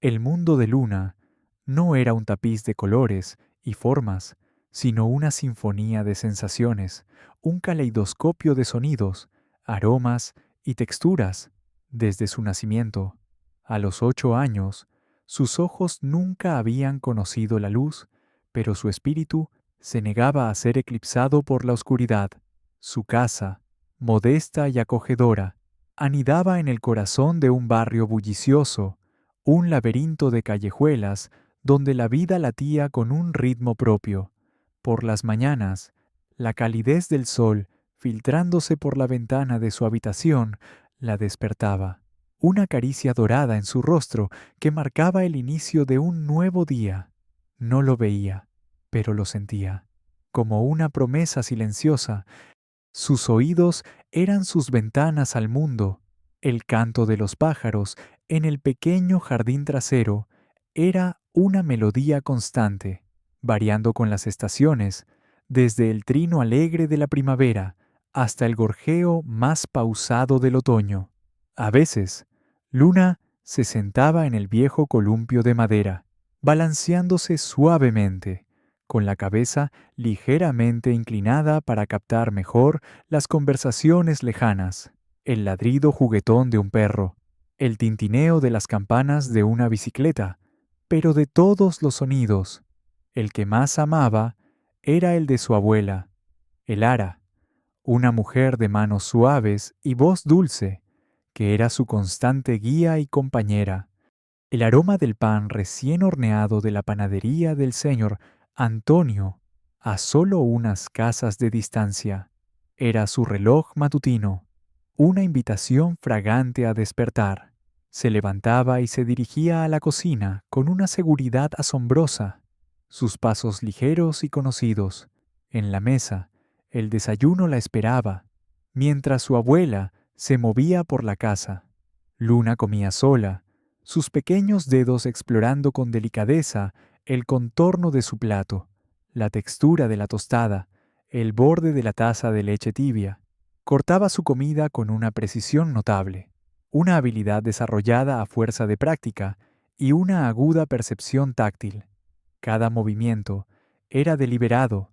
El mundo de Luna no era un tapiz de colores y formas, sino una sinfonía de sensaciones, un caleidoscopio de sonidos, aromas y texturas. Desde su nacimiento, a los 8 años, sus ojos nunca habían conocido la luz, pero su espíritu se negaba a ser eclipsado por la oscuridad. Su casa, modesta y acogedora, anidaba en el corazón de un barrio bullicioso, un laberinto de callejuelas donde la vida latía con un ritmo propio. Por las mañanas, la calidez del sol, filtrándose por la ventana de su habitación, la despertaba. Una caricia dorada en su rostro que marcaba el inicio de un nuevo día. No lo veía, pero lo sentía, como una promesa silenciosa. Sus oídos eran sus ventanas al mundo. El canto de los pájaros en el pequeño jardín trasero era una melodía constante, variando con las estaciones, desde el trino alegre de la primavera hasta el gorjeo más pausado del otoño. A veces, Luna se sentaba en el viejo columpio de madera, balanceándose suavemente, con la cabeza ligeramente inclinada para captar mejor las conversaciones lejanas, el ladrido juguetón de un perro, el tintineo de las campanas de una bicicleta, pero de todos los sonidos, el que más amaba era el de su abuela, Elara, una mujer de manos suaves y voz dulce, que era su constante guía y compañera. El aroma del pan recién horneado de la panadería del señor Antonio, a solo unas casas de distancia, era su reloj matutino, una invitación fragante a despertar. Se levantaba y se dirigía a la cocina con una seguridad asombrosa, sus pasos ligeros y conocidos. En la mesa, el desayuno la esperaba, mientras su abuela se movía por la casa. Luna comía sola, sus pequeños dedos explorando con delicadeza el contorno de su plato, la textura de la tostada, el borde de la taza de leche tibia. Cortaba su comida con una precisión notable, una habilidad desarrollada a fuerza de práctica y una aguda percepción táctil. Cada movimiento era deliberado,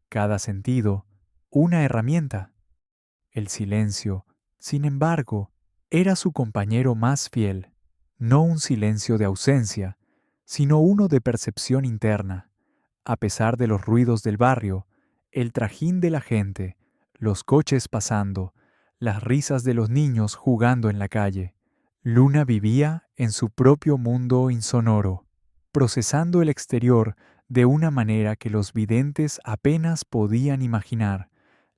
cada sentido una herramienta. El silencio, sin embargo, era su compañero más fiel, no un silencio de ausencia, sino uno de percepción interna. A pesar de los ruidos del barrio, el trajín de la gente, los coches pasando, las risas de los niños jugando en la calle, Luna vivía en su propio mundo insonoro, procesando el exterior de una manera que los videntes apenas podían imaginar.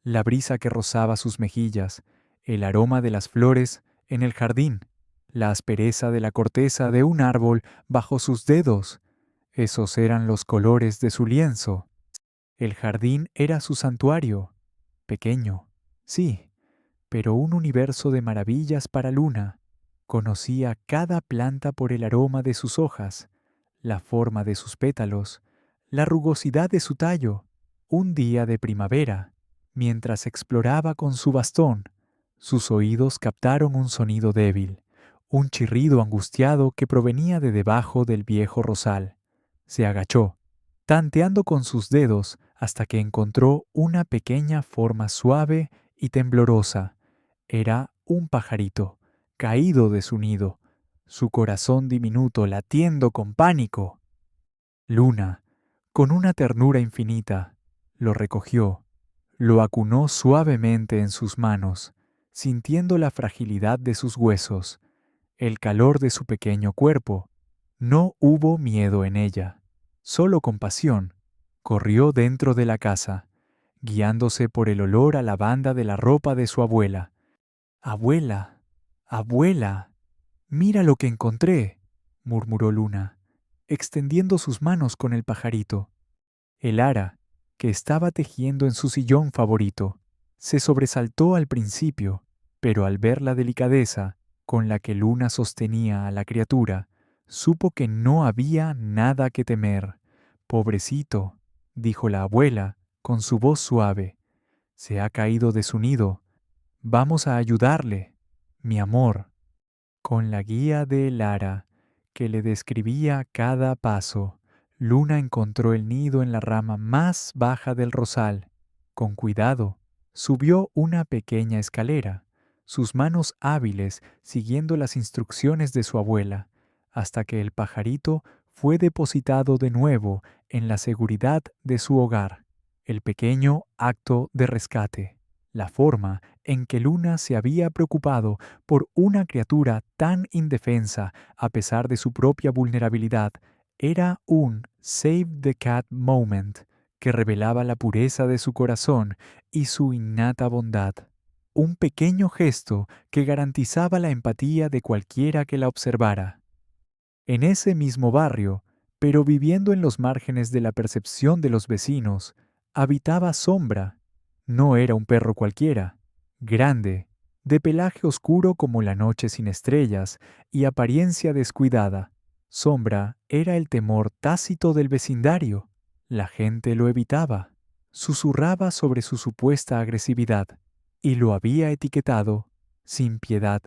La brisa que rozaba sus mejillas, el aroma de las flores en el jardín, la aspereza de la corteza de un árbol bajo sus dedos. Esos eran los colores de su lienzo. El jardín era su santuario, pequeño, sí, pero un universo de maravillas para Luna. Conocía cada planta por el aroma de sus hojas, la forma de sus pétalos, la rugosidad de su tallo. Un día de primavera, mientras exploraba con su bastón, sus oídos captaron un sonido débil, un chirrido angustiado que provenía de debajo del viejo rosal. Se agachó, tanteando con sus dedos hasta que encontró una pequeña forma suave y temblorosa. Era un pajarito, caído de su nido, su corazón diminuto latiendo con pánico. Luna, con una ternura infinita, lo recogió, lo acunó suavemente en sus manos, sintiendo la fragilidad de sus huesos, el calor de su pequeño cuerpo. No hubo miedo en ella, solo compasión. Corrió dentro de la casa, guiándose por el olor a lavanda de la ropa de su abuela. Abuela, abuela, mira lo que encontré, murmuró Luna, extendiendo sus manos con el pajarito. El ara, que estaba tejiendo en su sillón favorito, se sobresaltó al principio, pero al ver la delicadeza con la que Luna sostenía a la criatura, supo que no había nada que temer. Pobrecito, dijo la abuela con su voz suave, se ha caído de su nido. Vamos a ayudarle, mi amor. Con la guía de Lara, que le describía cada paso. Luna encontró el nido en la rama más baja del rosal. Con cuidado, subió una pequeña escalera, sus manos hábiles siguiendo las instrucciones de su abuela, hasta que el pajarito fue depositado de nuevo en la seguridad de su hogar. El pequeño acto de rescate, la forma en que Luna se había preocupado por una criatura tan indefensa a pesar de su propia vulnerabilidad, era un Save the Cat moment que revelaba la pureza de su corazón y su innata bondad. Un pequeño gesto que garantizaba la empatía de cualquiera que la observara. En ese mismo barrio, pero viviendo en los márgenes de la percepción de los vecinos, habitaba Sombra. No era un perro cualquiera, grande, de pelaje oscuro como la noche sin estrellas y apariencia descuidada. Sombra era el temor tácito del vecindario. La gente lo evitaba, susurraba sobre su supuesta agresividad y lo había etiquetado, sin piedad,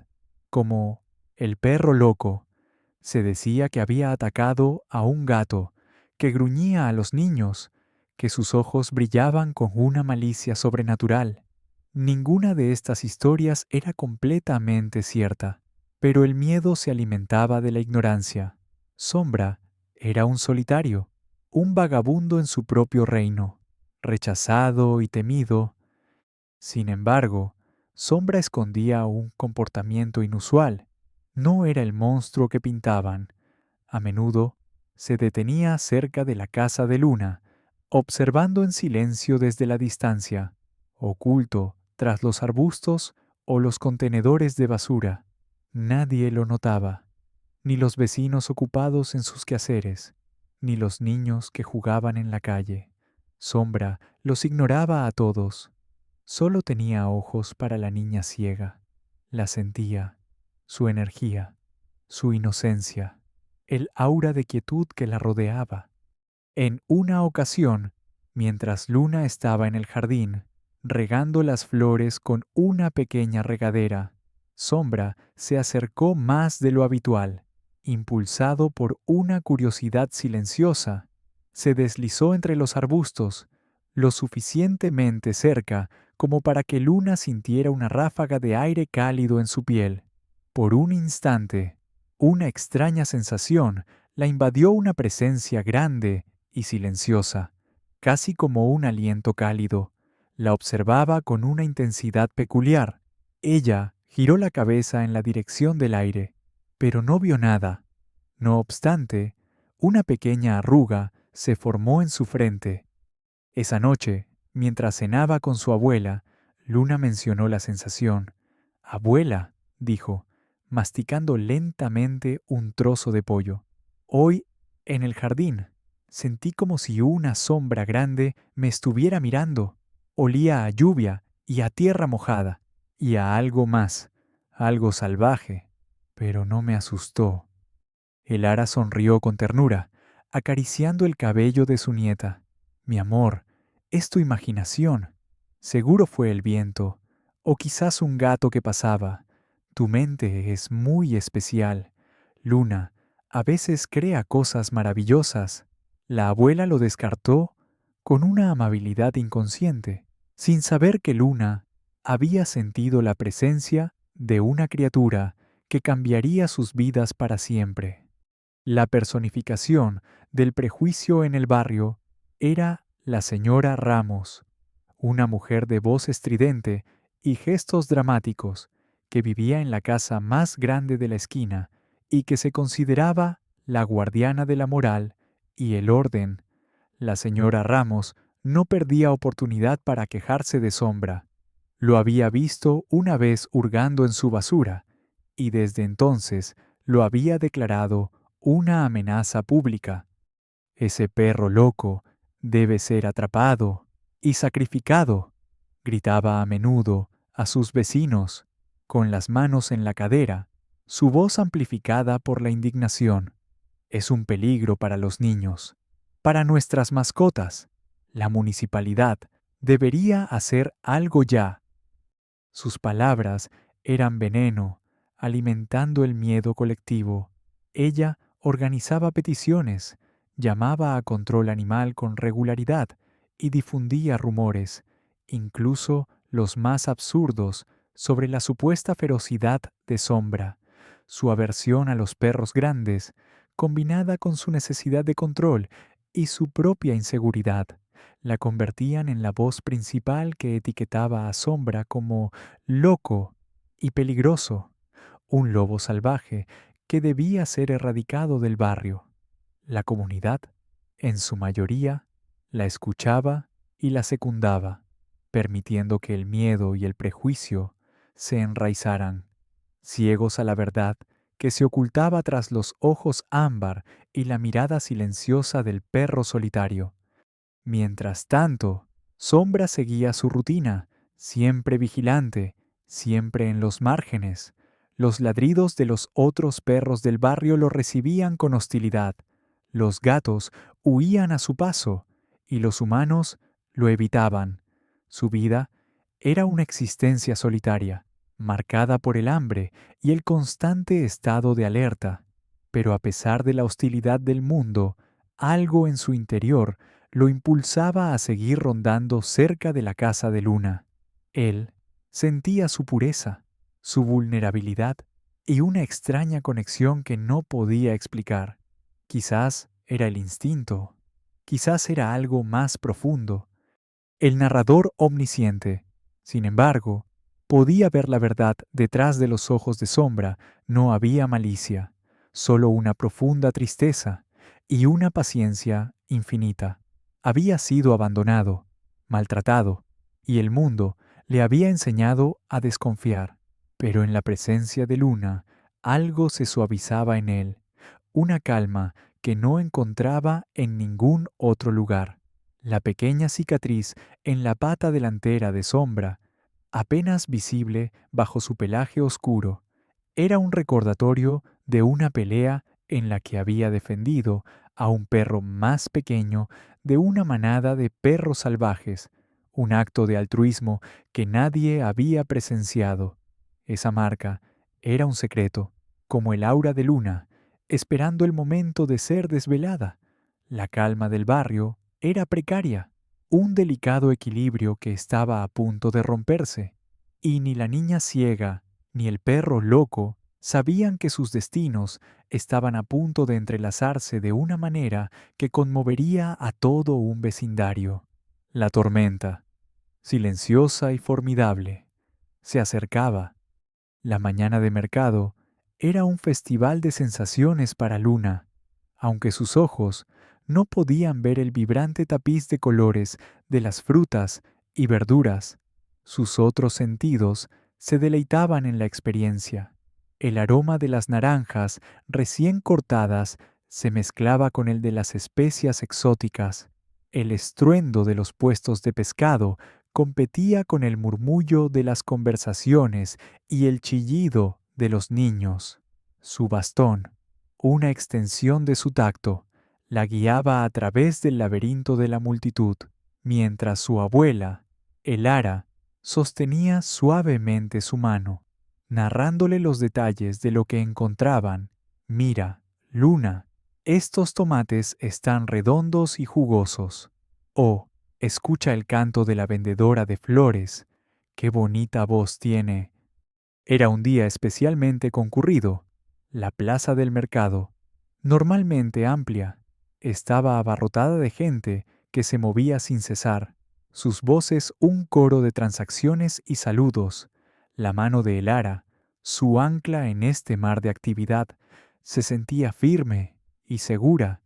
como el perro loco. Se decía que había atacado a un gato, que gruñía a los niños, que sus ojos brillaban con una malicia sobrenatural. Ninguna de estas historias era completamente cierta, pero el miedo se alimentaba de la ignorancia. Sombra era un solitario, un vagabundo en su propio reino, rechazado y temido. Sin embargo, Sombra escondía un comportamiento inusual. No era el monstruo que pintaban. A menudo se detenía cerca de la casa de Luna, observando en silencio desde la distancia, oculto tras los arbustos o los contenedores de basura. Nadie lo notaba, ni los vecinos ocupados en sus quehaceres, ni los niños que jugaban en la calle. Sombra los ignoraba a todos. Solo tenía ojos para la niña ciega. La sentía, su energía, su inocencia, el aura de quietud que la rodeaba. En una ocasión, mientras Luna estaba en el jardín, regando las flores con una pequeña regadera, Sombra se acercó más de lo habitual. Impulsado por una curiosidad silenciosa, se deslizó entre los arbustos, lo suficientemente cerca como para que Luna sintiera una ráfaga de aire cálido en su piel. Por un instante, una extraña sensación la invadió, una presencia grande y silenciosa, casi como un aliento cálido. La observaba con una intensidad peculiar. Ella giró la cabeza en la dirección del aire, pero no vio nada. No obstante, una pequeña arruga se formó en su frente. Esa noche, mientras cenaba con su abuela, Luna mencionó la sensación. Abuela, dijo, masticando lentamente un trozo de pollo. Hoy, en el jardín, sentí como si una sombra grande me estuviera mirando. Olía a lluvia y a tierra mojada, y a algo más, algo salvaje, pero no me asustó. El ara sonrió con ternura, acariciando el cabello de su nieta. Mi amor, es tu imaginación. Seguro fue el viento, o quizás un gato que pasaba. Tu mente es muy especial. Luna, a veces crea cosas maravillosas. La abuela lo descartó con una amabilidad inconsciente, sin saber que Luna había sentido la presencia de una criatura que cambiaría sus vidas para siempre. La personificación del prejuicio en el barrio era la señora Ramos, una mujer de voz estridente y gestos dramáticos que vivía en la casa más grande de la esquina y que se consideraba la guardiana de la moral y el orden. La señora Ramos no perdía oportunidad para quejarse de Sombra. Lo había visto una vez hurgando en su basura y desde entonces lo había declarado una amenaza pública. Ese perro loco debe ser atrapado y sacrificado, gritaba a menudo a sus vecinos, con las manos en la cadera, su voz amplificada por la indignación. Es un peligro para los niños, para nuestras mascotas. La municipalidad debería hacer algo ya. Sus palabras eran veneno, alimentando el miedo colectivo. Ella organizaba peticiones, llamaba a control animal con regularidad y difundía rumores, incluso los más absurdos, sobre la supuesta ferocidad de Sombra. Su aversión a los perros grandes, combinada con su necesidad de control y su propia inseguridad, la convertían en la voz principal que etiquetaba a Sombra como loco y peligroso, un lobo salvaje que debía ser erradicado del barrio. La comunidad, en su mayoría, la escuchaba y la secundaba, permitiendo que el miedo y el prejuicio se enraizaran, ciegos a la verdad que se ocultaba tras los ojos ámbar y la mirada silenciosa del perro solitario. Mientras tanto, Sombra seguía su rutina, siempre vigilante, siempre en los márgenes. Los ladridos de los otros perros del barrio lo recibían con hostilidad. Los gatos huían a su paso y los humanos lo evitaban. Su vida era una existencia solitaria, marcada por el hambre y el constante estado de alerta. Pero a pesar de la hostilidad del mundo, algo en su interior lo impulsaba a seguir rondando cerca de la casa de Luna. Él sentía su pureza, su vulnerabilidad y una extraña conexión que no podía explicar. Quizás era el instinto, quizás era algo más profundo. El narrador omnisciente, sin embargo, podía ver la verdad detrás de los ojos de Sombra. No había malicia, solo una profunda tristeza y una paciencia infinita. Había sido abandonado, maltratado, y el mundo le había enseñado a desconfiar. Pero en la presencia de Luna, algo se suavizaba en él, una calma que no encontraba en ningún otro lugar. La pequeña cicatriz en la pata delantera de Sombra, apenas visible bajo su pelaje oscuro, era un recordatorio de una pelea en la que había defendido a un perro más pequeño de una manada de perros salvajes, un acto de altruismo que nadie había presenciado. Esa marca era un secreto, como el aura de Luna, esperando el momento de ser desvelada. La calma del barrio era precaria, un delicado equilibrio que estaba a punto de romperse, y ni la niña ciega ni el perro loco sabían que sus destinos estaban a punto de entrelazarse de una manera que conmovería a todo un vecindario. La tormenta, silenciosa y formidable, se acercaba. La mañana de mercado era un festival de sensaciones para Luna, aunque sus ojos no podían ver el vibrante tapiz de colores de las frutas y verduras. Sus otros sentidos se deleitaban en la experiencia. El aroma de las naranjas recién cortadas se mezclaba con el de las especias exóticas. El estruendo de los puestos de pescado competía con el murmullo de las conversaciones y el chillido de los niños. Su bastón, una extensión de su tacto, la guiaba a través del laberinto de la multitud, mientras su abuela, Elara, sostenía suavemente su mano, narrándole los detalles de lo que encontraban. Mira, Luna, estos tomates están redondos y jugosos. Oh, escucha el canto de la vendedora de flores. Qué bonita voz tiene. Era un día especialmente concurrido. La plaza del mercado, normalmente amplia, estaba abarrotada de gente que se movía sin cesar. Sus voces un coro de transacciones y saludos. La mano de Elara, su ancla en este mar de actividad, se sentía firme y segura.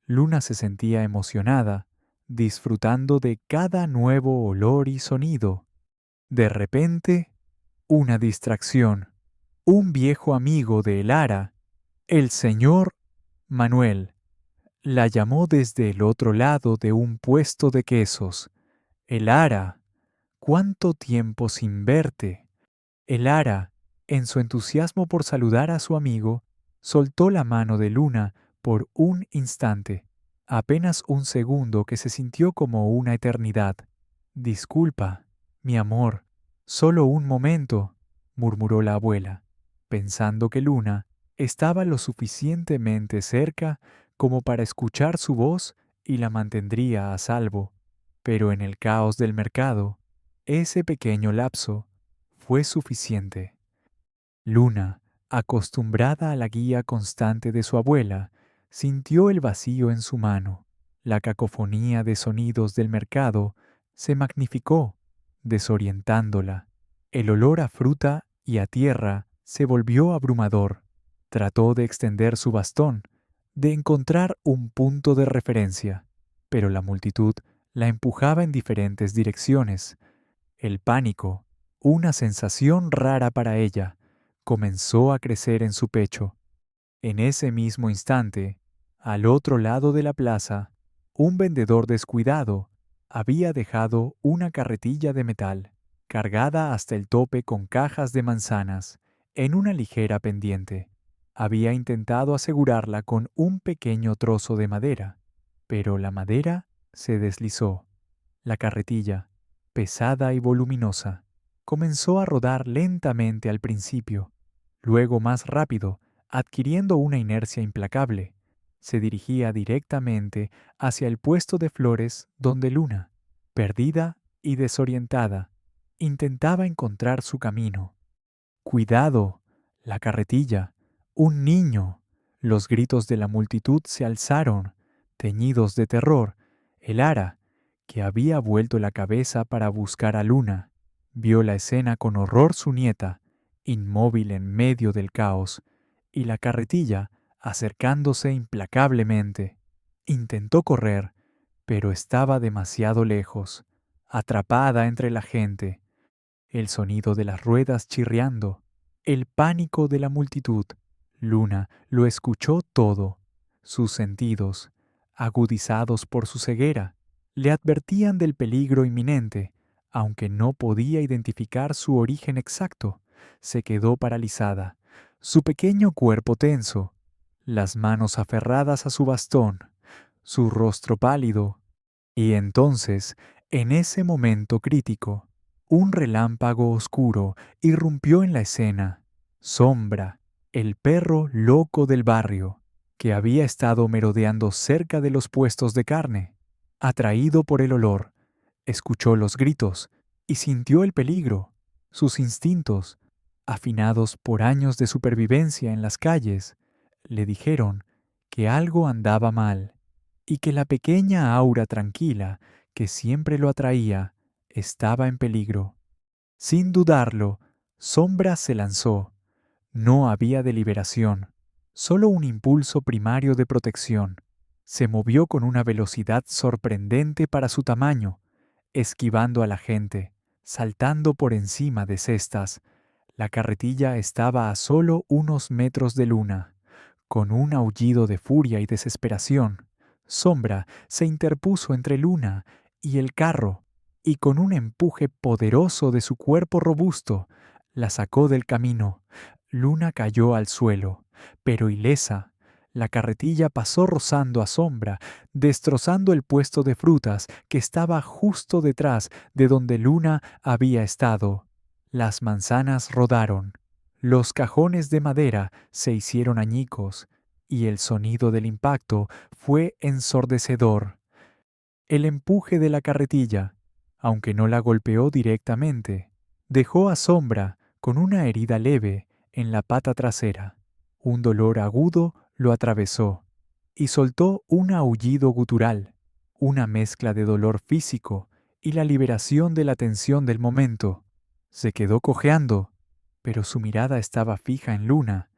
Luna se sentía emocionada, disfrutando de cada nuevo olor y sonido. De repente, una distracción. Un viejo amigo de Elara, el señor Manuel, la llamó desde el otro lado de un puesto de quesos. Elara, ¿cuánto tiempo sin verte? Elara, en su entusiasmo por saludar a su amigo, soltó la mano de Luna por un instante, apenas un segundo que se sintió como una eternidad. Disculpa, mi amor, solo un momento, murmuró la abuela, pensando que Luna Estaba lo suficientemente cerca como para escuchar su voz y la mantendría a salvo, pero en el caos del mercado, ese pequeño lapso fue suficiente. Luna, acostumbrada a la guía constante de su abuela, sintió el vacío en su mano. La cacofonía de sonidos del mercado se magnificó, desorientándola. El olor a fruta y a tierra se volvió abrumador. Trató de extender su bastón, de encontrar un punto de referencia, pero la multitud la empujaba en diferentes direcciones. El pánico, una sensación rara para ella, comenzó a crecer en su pecho. En ese mismo instante, al otro lado de la plaza, un vendedor descuidado había dejado una carretilla de metal, cargada hasta el tope con cajas de manzanas, en una ligera pendiente. Había intentado asegurarla con un pequeño trozo de madera, pero la madera se deslizó. La carretilla, pesada y voluminosa, comenzó a rodar lentamente al principio, luego más rápido, adquiriendo una inercia implacable. Se dirigía directamente hacia el puesto de flores donde Luna, perdida y desorientada, intentaba encontrar su camino. ¡Cuidado! La carretilla. ¡Un niño! Los gritos de la multitud se alzaron, teñidos de terror. El ara, que había vuelto la cabeza para buscar a Luna, vio la escena con horror su nieta, inmóvil en medio del caos, y la carretilla acercándose implacablemente. Intentó correr, pero estaba demasiado lejos, atrapada entre la gente, el sonido de las ruedas chirriando, el pánico de la multitud. Luna lo escuchó todo. Sus sentidos, agudizados por su ceguera, le advertían del peligro inminente, aunque no podía identificar su origen exacto. Se quedó paralizada, su pequeño cuerpo tenso, las manos aferradas a su bastón, su rostro pálido. Y entonces, en ese momento crítico, un relámpago oscuro irrumpió en la escena. Sombra, el perro loco del barrio, que había estado merodeando cerca de los puestos de carne. Atraído por el olor, escuchó los gritos y sintió el peligro. Sus instintos, afinados por años de supervivencia en las calles, le dijeron que algo andaba mal y que la pequeña aura tranquila que siempre lo atraía estaba en peligro. Sin dudarlo, Sombra se lanzó. No había deliberación, solo un impulso primario de protección. Se movió con una velocidad sorprendente para su tamaño, esquivando a la gente, saltando por encima de cestas. La carretilla estaba a solo unos metros de Luna. Con un aullido de furia y desesperación, Sombra se interpuso entre Luna y el carro, y con un empuje poderoso de su cuerpo robusto, la sacó del camino. Luna cayó al suelo, pero ilesa. La carretilla pasó rozando a Sombra, destrozando el puesto de frutas que estaba justo detrás de donde Luna había estado. Las manzanas rodaron, los cajones de madera se hicieron añicos, y el sonido del impacto fue ensordecedor. El empuje de la carretilla, aunque no la golpeó directamente, dejó a Sombra con una herida leve en la pata trasera. Un dolor agudo lo atravesó y soltó un aullido gutural, una mezcla de dolor físico y la liberación de la tensión del momento. Se quedó cojeando, pero su mirada estaba fija en Luna.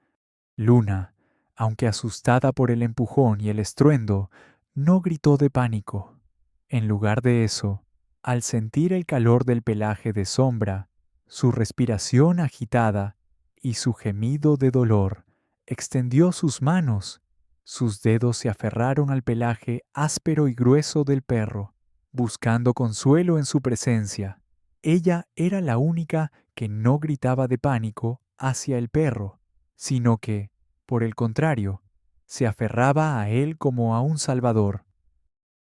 Luna, aunque asustada por el empujón y el estruendo, no gritó de pánico. En lugar de eso, al sentir el calor del pelaje de Sombra, su respiración agitada y su gemido de dolor, extendió sus manos. Sus dedos se aferraron al pelaje áspero y grueso del perro, buscando consuelo en su presencia. Ella era la única que no gritaba de pánico hacia el perro, sino que, por el contrario, se aferraba a él como a un salvador.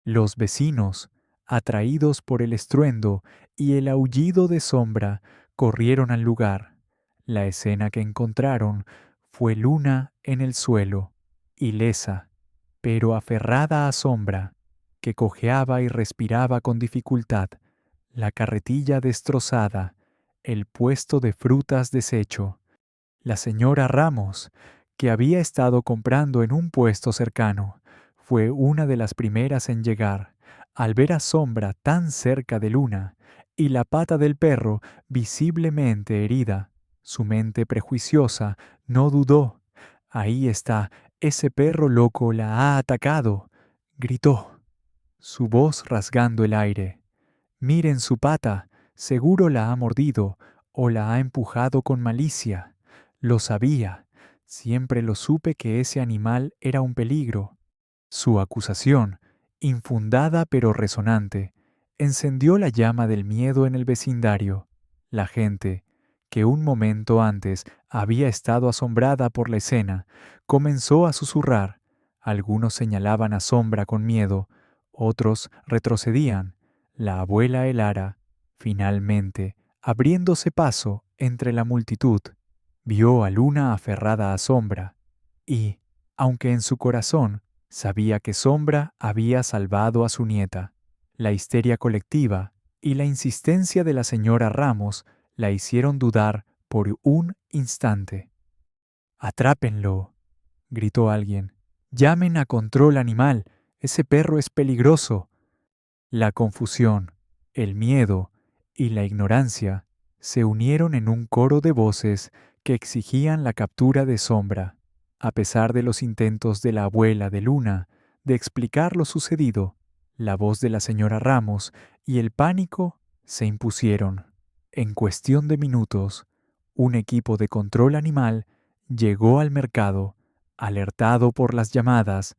Los vecinos, atraídos por el estruendo y el aullido de Sombra, corrieron al lugar. La escena que encontraron fue Luna en el suelo, ilesa, pero aferrada a Sombra, que cojeaba y respiraba con dificultad, la carretilla destrozada, el puesto de frutas deshecho. La señora Ramos, que había estado comprando en un puesto cercano, fue una de las primeras en llegar. Al ver a Sombra tan cerca de Luna y la pata del perro visiblemente herida, su mente prejuiciosa no dudó. Ahí está, ese perro loco la ha atacado, gritó, su voz rasgando el aire. Miren su pata, seguro la ha mordido o la ha empujado con malicia. Lo sabía, siempre lo supe que ese animal era un peligro. Su acusación, infundada pero resonante, encendió la llama del miedo en el vecindario. La gente, que un momento antes había estado asombrada por la escena, comenzó a susurrar. Algunos señalaban a Sombra con miedo, otros retrocedían. La abuela Elara, finalmente, abriéndose paso entre la multitud, vio a Luna aferrada a Sombra, y, aunque en su corazón sabía que Sombra había salvado a su nieta, la histeria colectiva y la insistencia de la señora Ramos la hicieron dudar por un instante. «Atrápenlo», gritó alguien. «Llamen a control animal. Ese perro es peligroso». La confusión, el miedo y la ignorancia se unieron en un coro de voces que exigían la captura de Sombra. A pesar de los intentos de la abuela de Luna de explicar lo sucedido, la voz de la señora Ramos y el pánico se impusieron. En cuestión de minutos, un equipo de control animal llegó al mercado, alertado por las llamadas.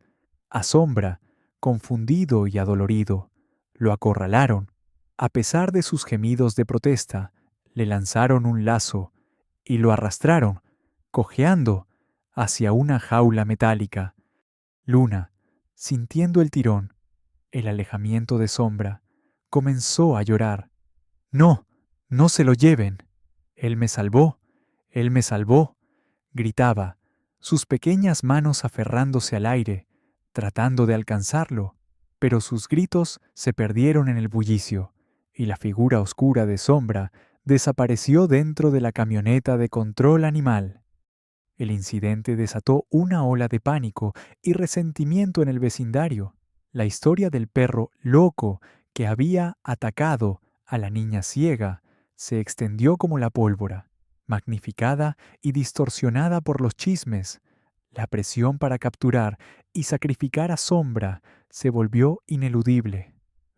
A Sombra, confundido y adolorido, lo acorralaron. A pesar de sus gemidos de protesta, le lanzaron un lazo y lo arrastraron, cojeando, hacia una jaula metálica. Luna, sintiendo el tirón, el alejamiento de Sombra, comenzó a llorar. «No, no se lo lleven. Él me salvó, él me salvó», gritaba, sus pequeñas manos aferrándose al aire, tratando de alcanzarlo, pero sus gritos se perdieron en el bullicio, y la figura oscura de Sombra desapareció dentro de la camioneta de control animal. El incidente desató una ola de pánico y resentimiento en el vecindario. La historia del perro loco que había atacado a la niña ciega se extendió como la pólvora, magnificada y distorsionada por los chismes. La presión para capturar y sacrificar a Sombra se volvió ineludible.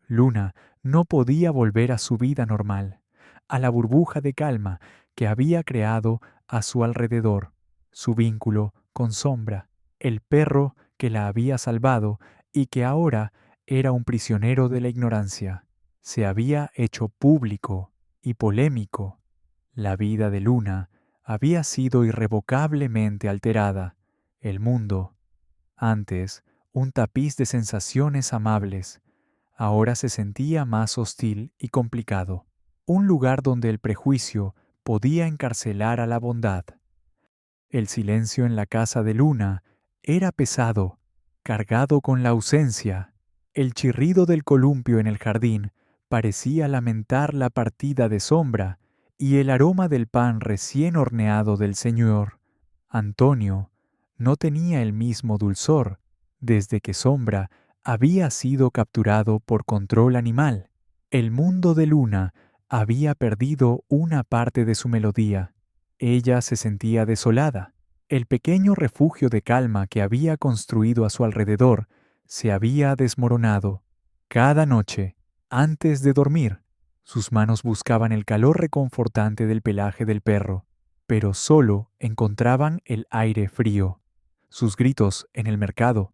Luna no podía volver a su vida normal, a la burbuja de calma que había creado a su alrededor. Su vínculo con Sombra, el perro que la había salvado y que ahora era un prisionero de la ignorancia, se había hecho público y polémico. La vida de Luna había sido irrevocablemente alterada. El mundo, antes un tapiz de sensaciones amables, ahora se sentía más hostil y complicado, un lugar donde el prejuicio podía encarcelar a la bondad. El silencio en la casa de Luna era pesado, cargado con la ausencia. El chirrido del columpio en el jardín parecía lamentar la partida de Sombra, y el aroma del pan recién horneado del señor Antonio no tenía el mismo dulzor desde que Sombra había sido capturado por control animal. El mundo de Luna había perdido una parte de su melodía. Ella se sentía desolada. El pequeño refugio de calma que había construido a su alrededor se había desmoronado. Cada noche, antes de dormir, sus manos buscaban el calor reconfortante del pelaje del perro, pero solo encontraban el aire frío. Sus gritos en el mercado,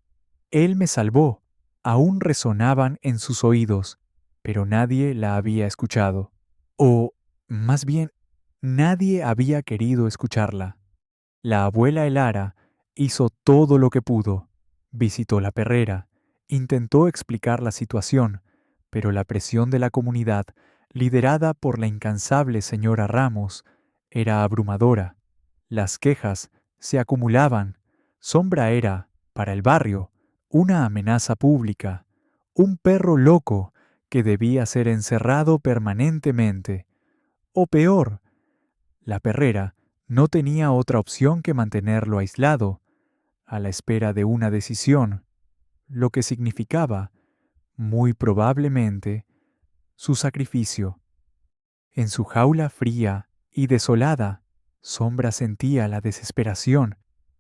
«Él me salvó», aún resonaban en sus oídos, pero nadie la había escuchado. O, más bien, nadie había querido escucharla. La abuela Elara hizo todo lo que pudo. Visitó la perrera, intentó explicar la situación, pero la presión de la comunidad, liderada por la incansable señora Ramos, era abrumadora. Las quejas Se acumulaban. Sombra era, para el barrio, una amenaza pública, un perro loco que debía ser encerrado permanentemente. O peor, la perrera no tenía otra opción que mantenerlo aislado, a la espera de una decisión, lo que significaba, muy probablemente, su sacrificio. En su jaula fría y desolada, Sombra sentía la desesperación.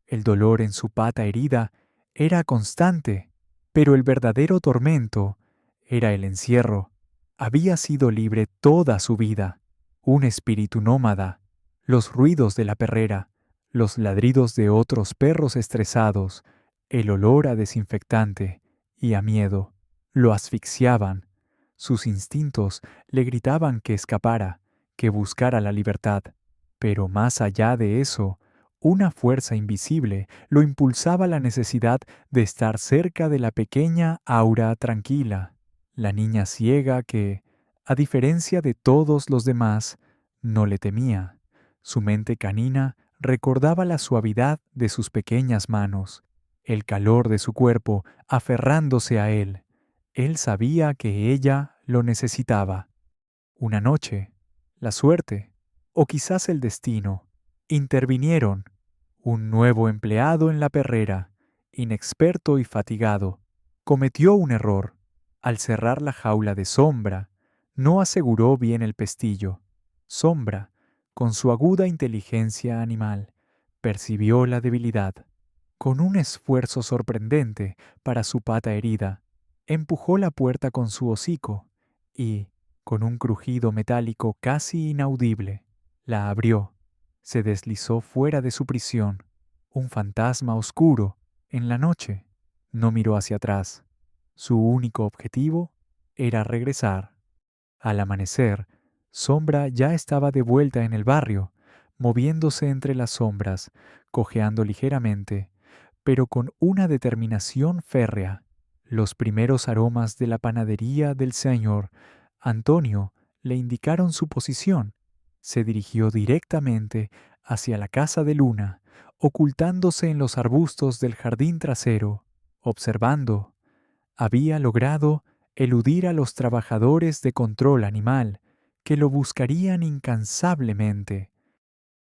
El dolor en su pata herida era constante, pero el verdadero tormento era el encierro. Había sido libre toda su vida, un espíritu nómada. Los ruidos de la perrera, los ladridos de otros perros estresados, el olor a desinfectante y a miedo, lo asfixiaban. Sus instintos le gritaban que escapara, que buscara la libertad. Pero más allá de eso, una fuerza invisible lo impulsaba a la necesidad de estar cerca de la pequeña Aura tranquila, la niña ciega que, a diferencia de todos los demás, no le temía. Su mente canina recordaba la suavidad de sus pequeñas manos, el calor de su cuerpo aferrándose a él. Él sabía que ella lo necesitaba. Una noche, la suerte, o quizás el destino, intervinieron. Un nuevo empleado en la perrera, inexperto y fatigado, cometió un error. Al cerrar la jaula de Sombra, no aseguró bien el pestillo. Sombra, con su aguda inteligencia animal, percibió la debilidad. Con un esfuerzo sorprendente para su pata herida, empujó la puerta con su hocico y, con un crujido metálico casi inaudible, la abrió. Se deslizó fuera de su prisión, un fantasma oscuro, en la noche. No miró hacia atrás. Su único objetivo era regresar. Al amanecer, Sombra ya estaba de vuelta en el barrio, moviéndose entre las sombras, cojeando ligeramente, pero con una determinación férrea. Los primeros aromas de la panadería del señor Antonio le indicaron su posición. Se dirigió directamente hacia la casa de Luna, ocultándose en los arbustos del jardín trasero, observando. Había logrado eludir a los trabajadores de control animal, que lo buscarían incansablemente.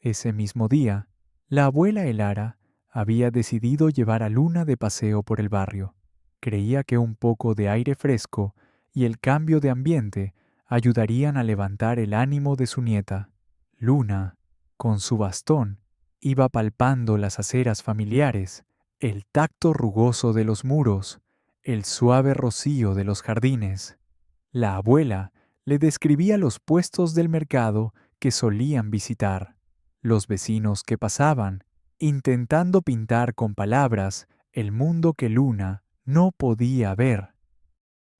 Ese mismo día, la abuela Elara había decidido llevar a Luna de paseo por el barrio. Creía que un poco de aire fresco y el cambio de ambiente ayudarían a levantar el ánimo de su nieta. Luna, con su bastón, iba palpando las aceras familiares, el tacto rugoso de los muros, el suave rocío de los jardines. La abuela le describía los puestos del mercado que solían visitar, los vecinos que pasaban, intentando pintar con palabras el mundo que Luna no podía ver.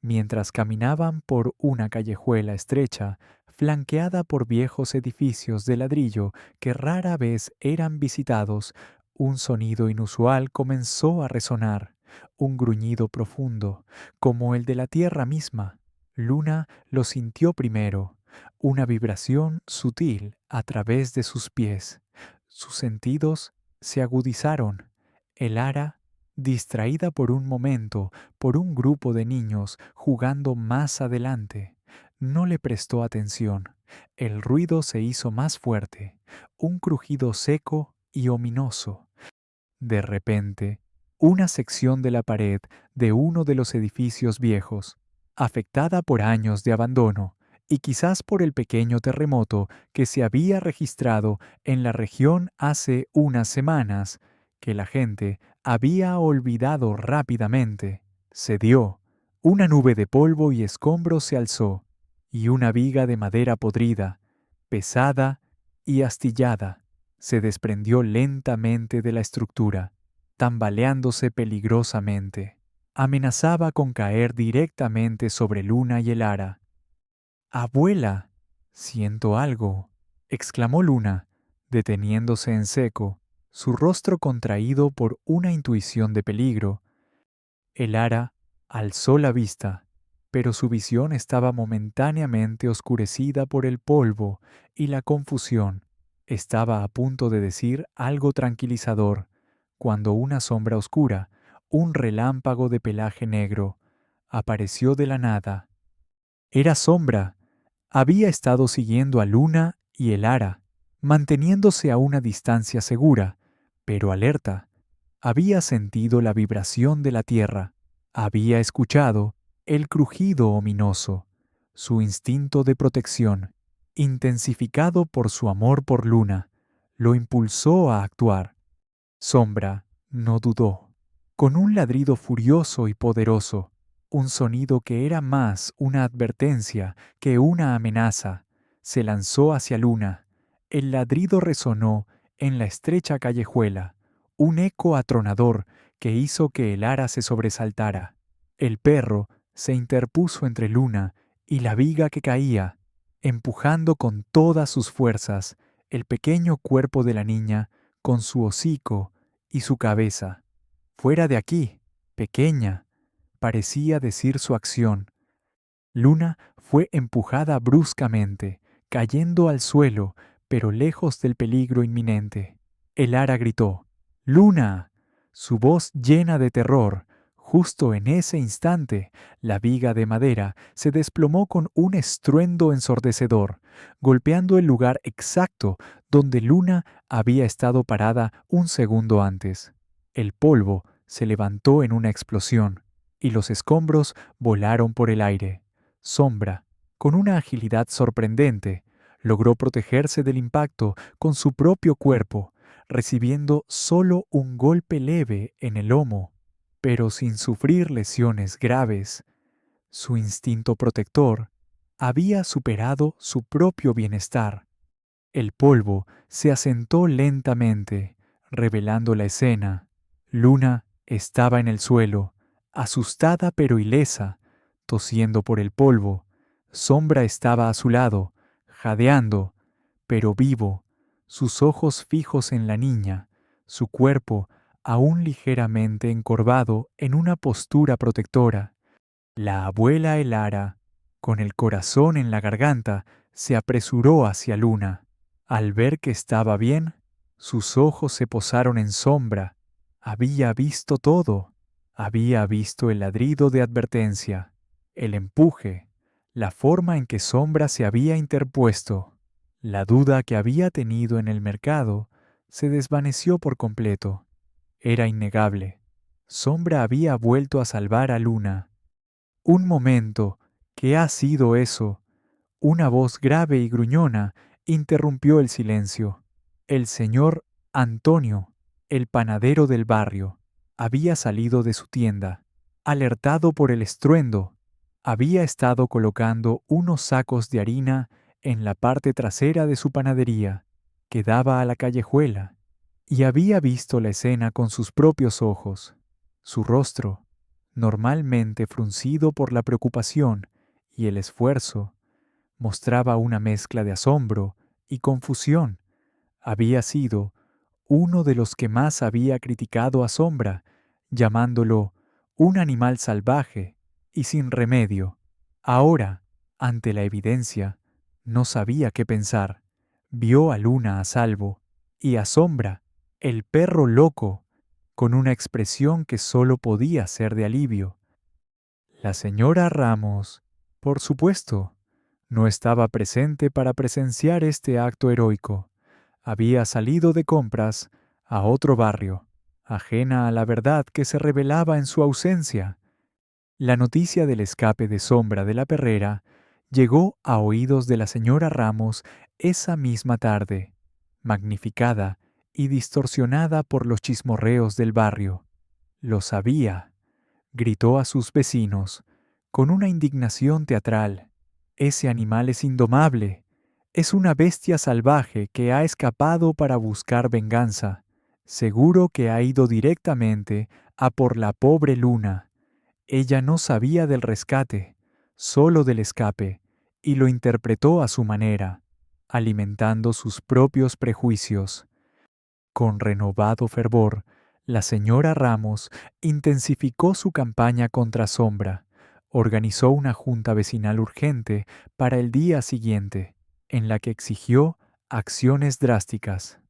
Mientras caminaban por una callejuela estrecha, flanqueada por viejos edificios de ladrillo que rara vez eran visitados, un sonido inusual comenzó a resonar, un gruñido profundo, como el de la tierra misma. Luna lo sintió primero, una vibración sutil a través de sus pies. Sus sentidos se agudizaron. El ara, distraída por un momento por un grupo de niños jugando más adelante, no le prestó atención. El ruido se hizo más fuerte, un crujido seco y ominoso. De repente, una sección de la pared de uno de los edificios viejos, afectada por años de abandono y quizás por el pequeño terremoto que se había registrado en la región hace unas semanas, que la gente había olvidado rápidamente, cedió. Una nube de polvo y escombros se alzó, y una viga de madera podrida, pesada y astillada, se desprendió lentamente de la estructura, tambaleándose peligrosamente. Amenazaba con caer directamente sobre Luna y el ara. «Abuela, siento algo», exclamó Luna, deteniéndose en seco, su rostro contraído por una intuición de peligro. El ara alzó la vista, pero su visión estaba momentáneamente oscurecida por el polvo y la confusión. Estaba a punto de decir algo tranquilizador, cuando una sombra oscura, un relámpago de pelaje negro, apareció de la nada. Era Sombra. Había estado siguiendo a Luna y Elara, manteniéndose a una distancia segura, pero alerta. Había sentido la vibración de la tierra. Había escuchado el crujido ominoso. Su instinto de protección, intensificado por su amor por Luna, lo impulsó a actuar. Sombra no dudó. Con un ladrido furioso y poderoso, un sonido que era más una advertencia que una amenaza, se lanzó hacia Luna. El ladrido resonó en la estrecha callejuela, un eco atronador que hizo que el ara se sobresaltara. El perro se interpuso entre Luna y la viga que caía, empujando con todas sus fuerzas el pequeño cuerpo de la niña con su hocico y su cabeza. Fuera de aquí, pequeña, parecía decir su acción. Luna fue empujada bruscamente, cayendo al suelo, pero lejos del peligro inminente. El ara gritó, ¡Luna! Su voz llena de terror. Justo en ese instante, la viga de madera se desplomó con un estruendo ensordecedor, golpeando el lugar exacto donde Luna había estado parada un segundo antes. El polvo se levantó en una explosión, y los escombros volaron por el aire. Sombra, con una agilidad sorprendente, logró protegerse del impacto con su propio cuerpo, recibiendo solo un golpe leve en el lomo, pero sin sufrir lesiones graves. Su instinto protector había superado su propio bienestar. El polvo se asentó lentamente, revelando la escena. Luna estaba en el suelo, asustada pero ilesa, tosiendo por el polvo. Sombra estaba a su lado, jadeando, pero vivo, sus ojos fijos en la niña, su cuerpo aún ligeramente encorvado en una postura protectora. La abuela Elara, con el corazón en la garganta, se apresuró hacia Luna. Al ver que estaba bien, sus ojos se posaron en Sombra. Había visto todo. Había visto el ladrido de advertencia, el empuje, la forma en que Sombra se había interpuesto. La duda que había tenido en el mercado se desvaneció por completo. Era innegable. Sombra había vuelto a salvar a Luna. Un momento, ¿qué ha sido eso? Una voz grave y gruñona interrumpió el silencio. El señor Antonio, el panadero del barrio, había salido de su tienda. Alertado por el estruendo, había estado colocando unos sacos de harina en la parte trasera de su panadería, que daba a la callejuela, y había visto la escena con sus propios ojos. Su rostro, normalmente fruncido por la preocupación y el esfuerzo, mostraba una mezcla de asombro y confusión. Había sido uno de los que más había criticado a Sombra, llamándolo un animal salvaje y sin remedio. Ahora, ante la evidencia, no sabía qué pensar. Vio a Luna a salvo y a Sombra, el perro loco, con una expresión que solo podía ser de alivio. La señora Ramos, por supuesto, no estaba presente para presenciar este acto heroico. Había salido de compras a otro barrio, ajena a la verdad que se revelaba en su ausencia. La noticia del escape de Sombra de la perrera llegó a oídos de la señora Ramos esa misma tarde, magnificada y distorsionada por los chismorreos del barrio. Lo sabía, gritó a sus vecinos, con una indignación teatral. Ese animal es indomable. Es una bestia salvaje que ha escapado para buscar venganza. Seguro que ha ido directamente a por la pobre Luna. Ella no sabía del rescate, solo del escape, y lo interpretó a su manera, alimentando sus propios prejuicios. Con renovado fervor, la señora Ramos intensificó su campaña contra Sombra. Organizó una junta vecinal urgente para el día siguiente, en la que exigió Acciones drásticas.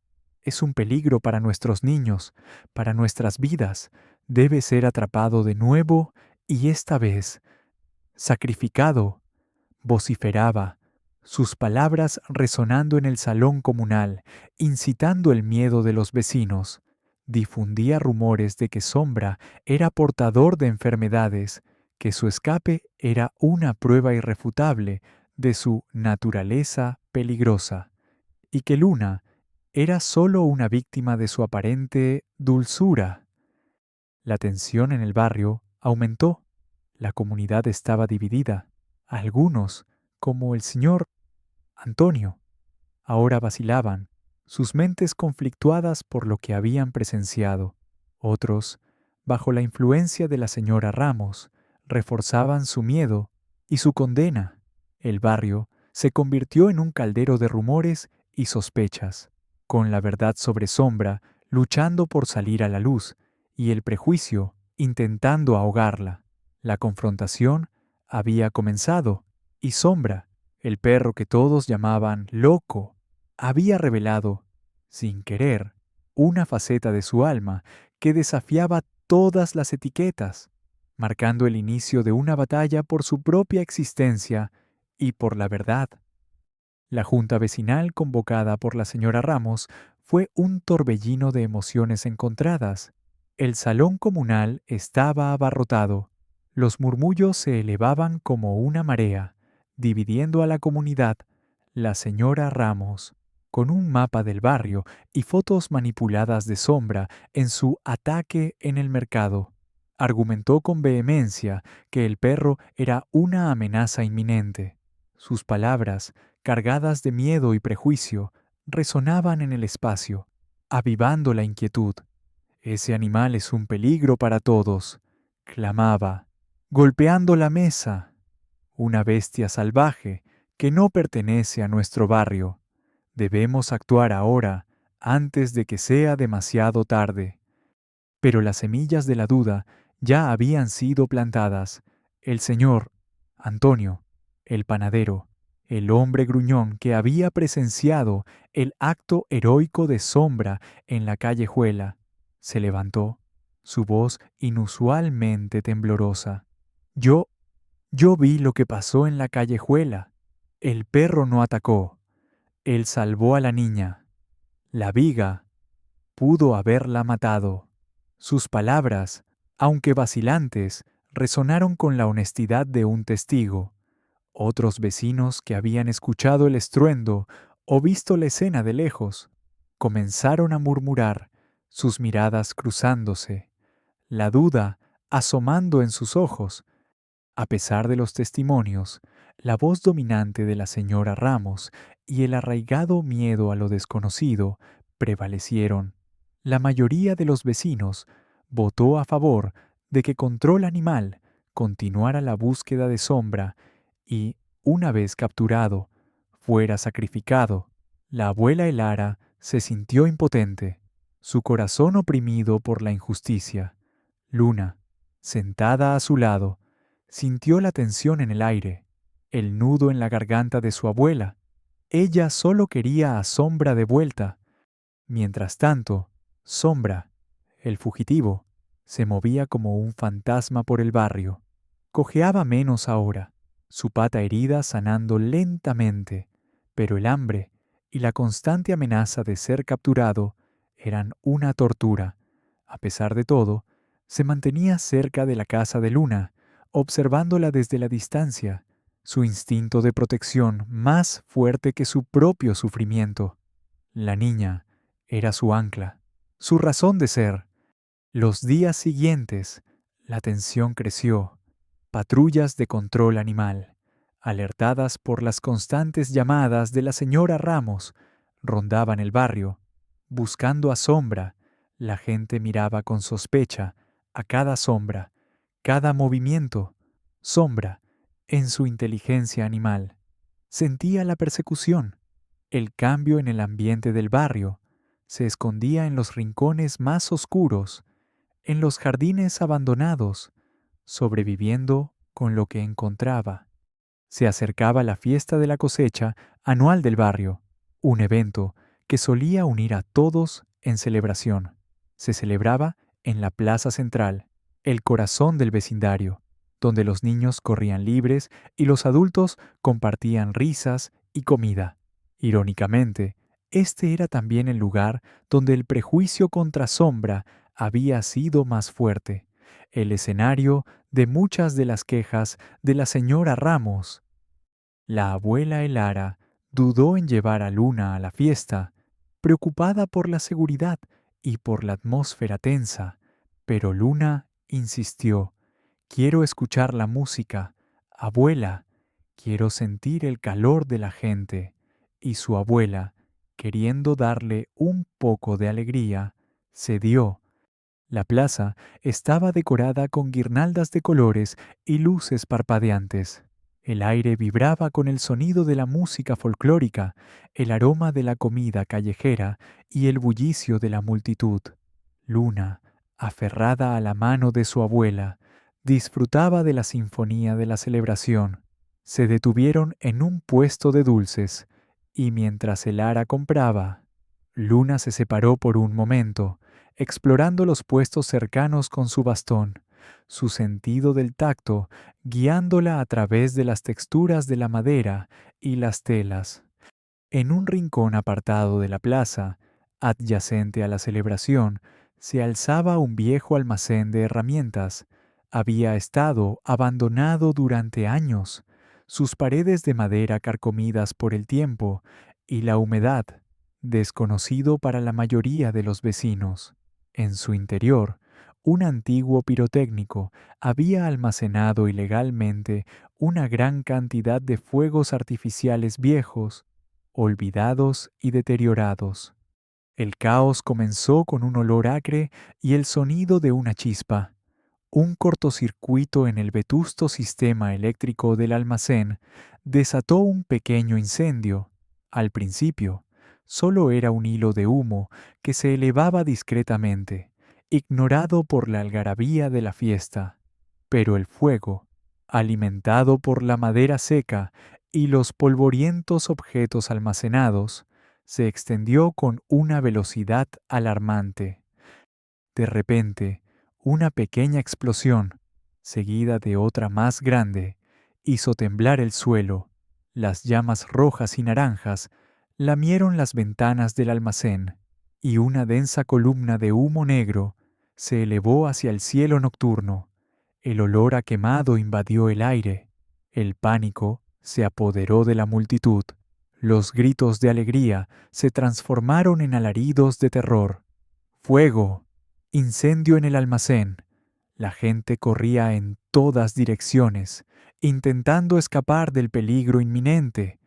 Es un peligro para nuestros niños, para nuestras vidas. Debe ser atrapado de nuevo y esta vez sacrificado, vociferaba, sus palabras resonando en el salón comunal, incitando el miedo de los vecinos. Difundía rumores de que Sombra era portador de enfermedades, que su escape era una prueba irrefutable de su naturaleza peligrosa, y que Luna era solo una víctima de su aparente dulzura. La tensión en el barrio aumentó. La comunidad estaba dividida. Algunos, como el señor Antonio, ahora vacilaban, sus mentes conflictuadas por lo que habían presenciado. Otros, bajo la influencia de la señora Ramos, reforzaban su miedo y su condena. El barrio se convirtió en un caldero de rumores y sospechas, con la verdad sobre Sombra luchando por salir a la luz y el prejuicio intentando ahogarla. La confrontación había comenzado y Sombra, el perro que todos llamaban loco, había revelado, sin querer, una faceta de su alma que desafiaba todas las etiquetas, marcando el inicio de una batalla por su propia existencia y por la verdad. La junta vecinal convocada por la señora Ramos fue un torbellino de emociones encontradas. El salón comunal estaba abarrotado. Los murmullos se elevaban como una marea, dividiendo a la comunidad. La señora Ramos, con un mapa del barrio y fotos manipuladas de Sombra en su ataque en el mercado, argumentó con vehemencia que el perro era una amenaza inminente. Sus palabras, cargadas de miedo y prejuicio, resonaban en el espacio, avivando la inquietud. Ese animal es un peligro para todos, clamaba, golpeando la mesa. Una bestia salvaje que no pertenece a nuestro barrio. Debemos actuar ahora, antes de que sea demasiado tarde. Pero las semillas de la duda ya habían sido plantadas. El señor Antonio, el panadero, el hombre gruñón que había presenciado el acto heroico de Sombra en la callejuela, se levantó, su voz inusualmente temblorosa. Yo vi lo que pasó en la callejuela. El perro no atacó. Él salvó a la niña. La viga pudo haberla matado. Sus palabras, aunque vacilantes, resonaron con la honestidad de un testigo. Otros vecinos que habían escuchado el estruendo o visto la escena de lejos, comenzaron a murmurar, sus miradas cruzándose, la duda asomando en sus ojos. A pesar de los testimonios, la voz dominante de la señora Ramos y el arraigado miedo a lo desconocido prevalecieron. La mayoría de los vecinos votó a favor de que Control Animal continuara la búsqueda de Sombra y, una vez capturado, fuera sacrificado. La abuela Elara se sintió impotente, su corazón oprimido por la injusticia. Luna, sentada a su lado, sintió la tensión en el aire, el nudo en la garganta de su abuela. Ella solo quería a Sombra de vuelta. Mientras tanto, Sombra, el fugitivo, se movía como un fantasma por el barrio. Cojeaba menos ahora, su pata herida sanando lentamente, pero el hambre y la constante amenaza de ser capturado eran una tortura. A pesar de todo, se mantenía cerca de la casa de Luna, observándola desde la distancia, su instinto de protección más fuerte que su propio sufrimiento. La niña era su ancla, su razón de ser. Los días siguientes, la tensión creció. Patrullas de control animal, alertadas por las constantes llamadas de la señora Ramos, rondaban el barrio. Buscando a Sombra, la gente miraba con sospecha a cada sombra, cada movimiento. Sombra, en su inteligencia animal, sentía la persecución, el cambio en el ambiente del barrio. Se escondía en los rincones más oscuros, en los jardines abandonados, sobreviviendo con lo que encontraba. Se acercaba la fiesta de la cosecha anual del barrio. un evento que solía unir a todos en celebración. Se celebraba en la plaza central, el corazón del vecindario, donde los niños corrían libres y los adultos compartían risas y comida. Irónicamente, este era también el lugar donde el prejuicio contra Sombra había sido más fuerte, el escenario de muchas de las quejas de la señora Ramos. La abuela Elara dudó en llevar a Luna a la fiesta, preocupada por la seguridad y por la atmósfera tensa, pero Luna insistió: quiero escuchar la música, abuela, quiero sentir el calor de la gente. Y su abuela, queriendo darle un poco de alegría, cedió. La plaza estaba decorada con guirnaldas de colores y luces parpadeantes. El aire vibraba con el sonido de la música folclórica, el aroma de la comida callejera y el bullicio de la multitud. Luna, aferrada a la mano de su abuela, disfrutaba de la sinfonía de la celebración. Se detuvieron en un puesto de dulces, y mientras el ara compraba, Luna se separó por un momento, explorando los puestos cercanos con su bastón, su sentido del tacto guiándola a través de las texturas de la madera y las telas. En un rincón apartado de la plaza, adyacente a la celebración, se alzaba un viejo almacén de herramientas. Había estado abandonado durante años, sus paredes de madera carcomidas por el tiempo y la humedad, desconocido para la mayoría de los vecinos. En su interior, un antiguo pirotécnico había almacenado ilegalmente una gran cantidad de fuegos artificiales viejos, olvidados y deteriorados. El caos comenzó con un olor acre y el sonido de una chispa. Un cortocircuito en el vetusto sistema eléctrico del almacén desató un pequeño incendio. Al principio, solo era un hilo de humo que se elevaba discretamente, ignorado por la algarabía de la fiesta. Pero el fuego, alimentado por la madera seca y los polvorientos objetos almacenados, se extendió con una velocidad alarmante. De repente, una pequeña explosión, seguida de otra más grande, hizo temblar el suelo. Las llamas rojas y naranjas lamieron las ventanas del almacén, y una densa columna de humo negro se elevó hacia el cielo nocturno. El olor a quemado invadió el aire. El pánico se apoderó de la multitud. Los gritos de alegría se transformaron en alaridos de terror. ¡Fuego! Incendio en el almacén. La gente corría en todas direcciones, intentando escapar del peligro inminente.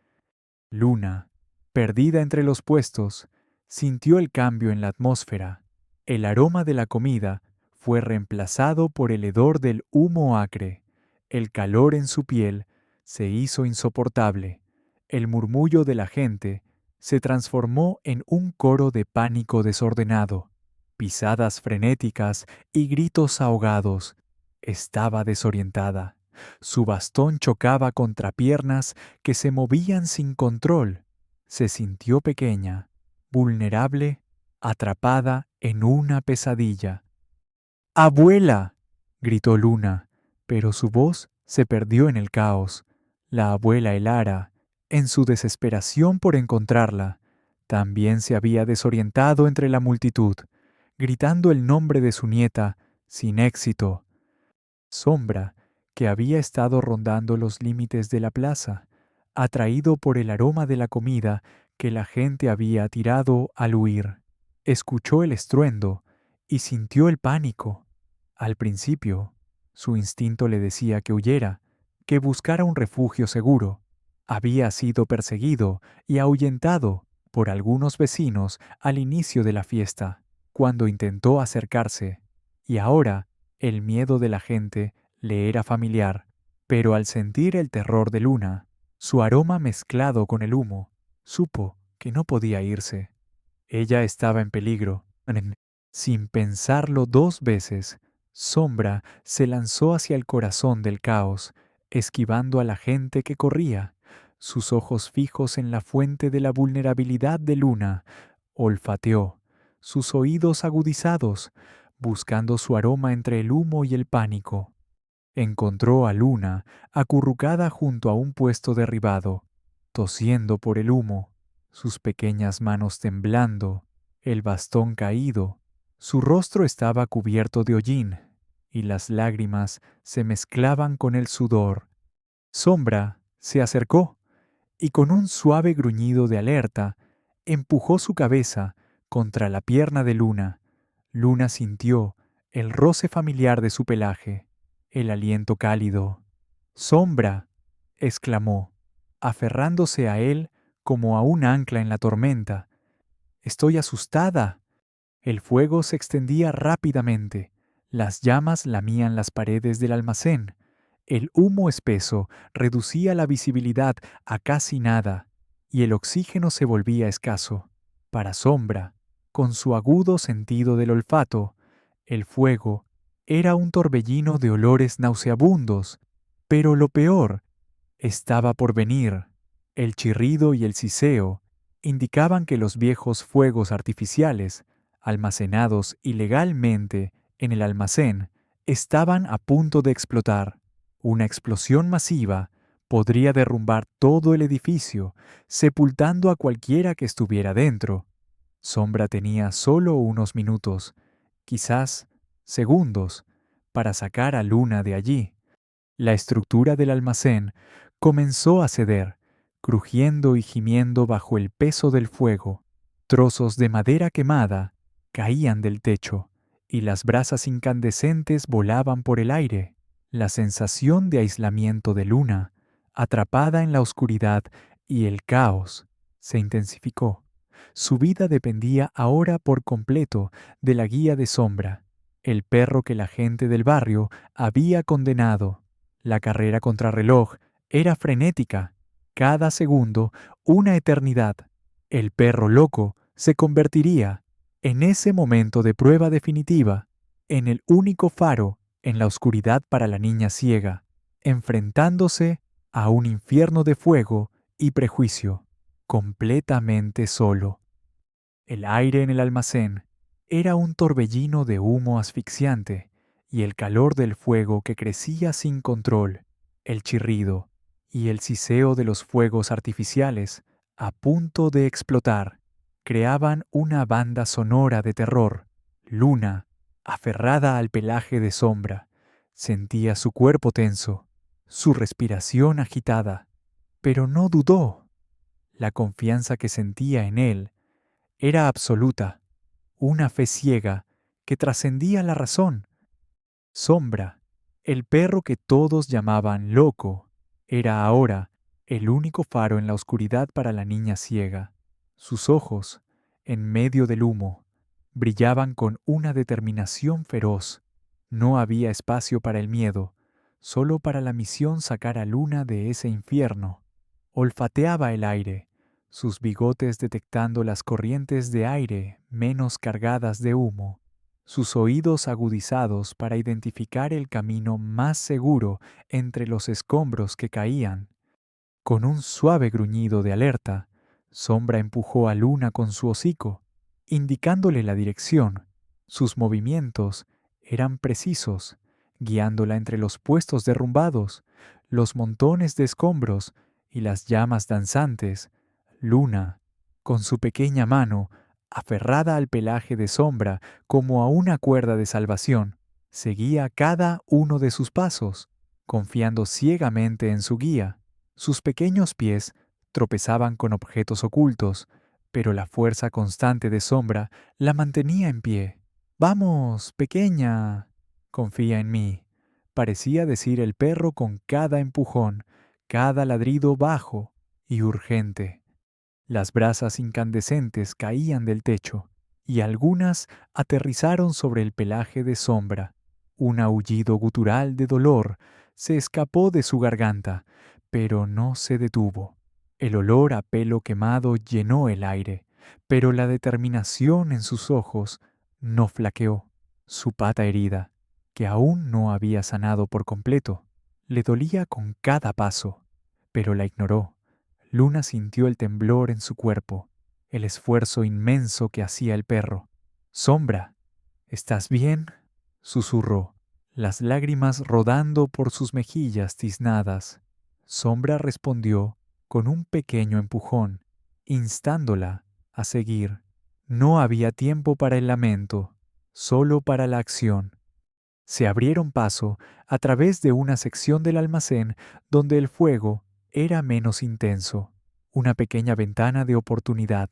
Luna, perdida entre los puestos, sintió el cambio en la atmósfera. El aroma de la comida fue reemplazado por el hedor del humo acre. El calor en su piel se hizo insoportable. El murmullo de la gente se transformó en un coro de pánico desordenado. Pisadas frenéticas y gritos ahogados. Estaba desorientada. Su bastón chocaba contra piernas que se movían sin control. Se sintió pequeña, vulnerable, atrapada en una pesadilla. ¡Abuela!, gritó Luna, pero su voz se perdió en el caos. La abuela Elara, en su desesperación por encontrarla, también se había desorientado entre la multitud, gritando el nombre de su nieta, sin éxito. Sombra, que había estado rondando los límites de la plaza, atraído por el aroma de la comida que la gente había tirado al huir. Escuchó el estruendo y sintió el pánico. Al principio, su instinto le decía que huyera, que buscara un refugio seguro. Había sido perseguido y ahuyentado por algunos vecinos al inicio de la fiesta, cuando intentó acercarse, y ahora el miedo de la gente le era familiar, pero al sentir el terror de Luna, su aroma mezclado con el humo, supo que no podía irse. Ella estaba en peligro. Sin pensarlo dos veces, Sombra se lanzó hacia el corazón del caos, esquivando a la gente que corría. sus ojos fijos en la fuente de la vulnerabilidad de Luna. Olfateó, sus oídos agudizados, buscando su aroma entre el humo y el pánico. Encontró a Luna acurrucada junto a un puesto derribado, tosiendo por el humo, sus pequeñas manos temblando, el bastón caído. Su rostro estaba cubierto de hollín, y las lágrimas se mezclaban con el sudor. Sombra se acercó y con un suave gruñido de alerta, empujó su cabeza contra la pierna de Luna. Luna sintió el roce familiar de su pelaje, el aliento cálido. ¡Sombra!, exclamó, aferrándose a él como a un ancla en la tormenta. «Estoy asustada». El fuego se extendía rápidamente. Las llamas lamían las paredes del almacén. El humo espeso reducía la visibilidad a casi nada, y el oxígeno se volvía escaso. Para Sombra, con su agudo sentido del olfato, el fuego era un torbellino de olores nauseabundos, pero lo peor estaba por venir. El chirrido y el siseo indicaban que los viejos fuegos artificiales, almacenados ilegalmente en el almacén, estaban a punto de explotar. Una explosión masiva podría derrumbar todo el edificio, sepultando a cualquiera que estuviera dentro. Sombra tenía solo unos minutos, quizás segundos, para sacar a Luna de allí. La estructura del almacén comenzó a ceder, crujiendo y gimiendo bajo el peso del fuego. Trozos de madera quemada caían del techo, y las brasas incandescentes volaban por el aire. La sensación de aislamiento de Luna, atrapada en la oscuridad y el caos, se intensificó. Su vida dependía ahora por completo de la guía de Sombra, el perro que la gente del barrio había condenado. La carrera contrarreloj era frenética, cada segundo una eternidad. El perro loco se convertiría, en ese momento de prueba definitiva, en el único faro en la oscuridad para la niña ciega, enfrentándose a un infierno de fuego y prejuicio, completamente solo. El aire en el almacén era un torbellino de humo asfixiante, y el calor del fuego que crecía sin control, el chirrido y el siseo de los fuegos artificiales a punto de explotar, creaban una banda sonora de terror. Luna, aferrada al pelaje de Sombra, sentía su cuerpo tenso, su respiración agitada, pero no dudó. La confianza que sentía en él era absoluta, una fe ciega que trascendía la razón. Sombra, el perro que todos llamaban loco, era ahora el único faro en la oscuridad para la niña ciega. Sus ojos, en medio del humo, brillaban con una determinación feroz. No había espacio para el miedo, solo para la misión sacar a Luna de ese infierno. Olfateaba el aire, sus bigotes detectando las corrientes de aire menos cargadas de humo, sus oídos agudizados para identificar el camino más seguro entre los escombros que caían. Con un suave gruñido de alerta, Sombra empujó a Luna con su hocico, indicándole la dirección. Sus movimientos eran precisos, guiándola entre los puestos derrumbados, los montones de escombros y las llamas danzantes. Luna, con su pequeña mano, aferrada al pelaje de Sombra como a una cuerda de salvación, seguía cada uno de sus pasos, confiando ciegamente en su guía. Sus pequeños pies tropezaban con objetos ocultos, pero la fuerza constante de Sombra la mantenía en pie. «Vamos, pequeña, confía en mí», parecía decir el perro con cada empujón, cada ladrido bajo y urgente. Las brasas incandescentes caían del techo, y algunas aterrizaron sobre el pelaje de Sombra. Un aullido gutural de dolor se escapó de su garganta, pero no se detuvo. El olor a pelo quemado llenó el aire, pero la determinación en sus ojos no flaqueó. Su pata herida, que aún no había sanado por completo, le dolía con cada paso, pero la ignoró. Luna sintió el temblor en su cuerpo, el esfuerzo inmenso que hacía el perro. «Sombra, ¿estás bien?», susurró, las lágrimas rodando por sus mejillas tiznadas. Sombra respondió con un pequeño empujón, instándola a seguir. No había tiempo para el lamento, solo para la acción. Se abrieron paso a través de una sección del almacén donde el fuego era menos intenso. Una pequeña ventana de oportunidad.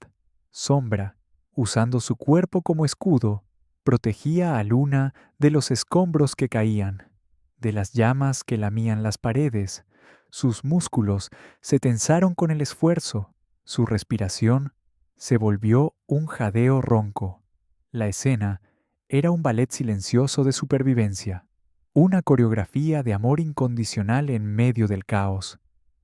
Sombra, usando su cuerpo como escudo, protegía a Luna de los escombros que caían, de las llamas que lamían las paredes. Sus músculos se tensaron con el esfuerzo. Su respiración se volvió un jadeo ronco. La escena era un ballet silencioso de supervivencia, una coreografía de amor incondicional en medio del caos.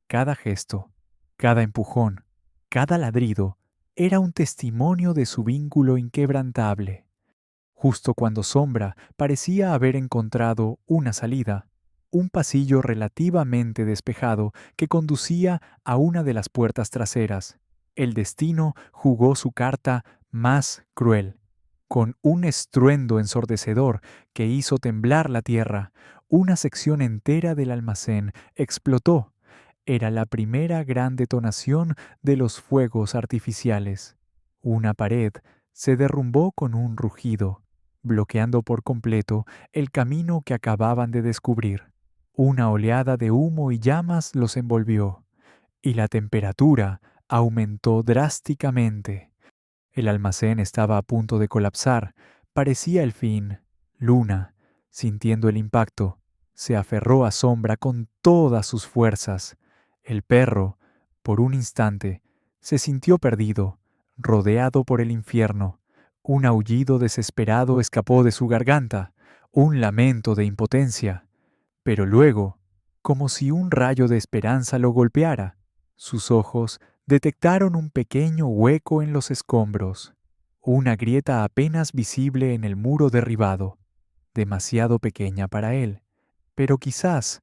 Cada gesto, cada empujón, cada ladrido era un testimonio de su vínculo inquebrantable. Justo cuando Sombra parecía haber encontrado una salida, un pasillo relativamente despejado que conducía a una de las puertas traseras, el destino jugó su carta más cruel. Con un estruendo ensordecedor que hizo temblar la tierra, una sección entera del almacén explotó. Era la primera gran detonación de los fuegos artificiales. Una pared se derrumbó con un rugido, bloqueando por completo el camino que acababan de descubrir. Una oleada de humo y llamas los envolvió, y la temperatura aumentó drásticamente. El almacén estaba a punto de colapsar. Parecía el fin. Luna, sintiendo el impacto, se aferró a Sombra con todas sus fuerzas. El perro, por un instante, se sintió perdido, rodeado por el infierno. Un aullido desesperado escapó de su garganta, un lamento de impotencia. Pero luego, como si un rayo de esperanza lo golpeara, sus ojos detectaron un pequeño hueco en los escombros, una grieta apenas visible en el muro derribado, demasiado pequeña para él, pero quizás,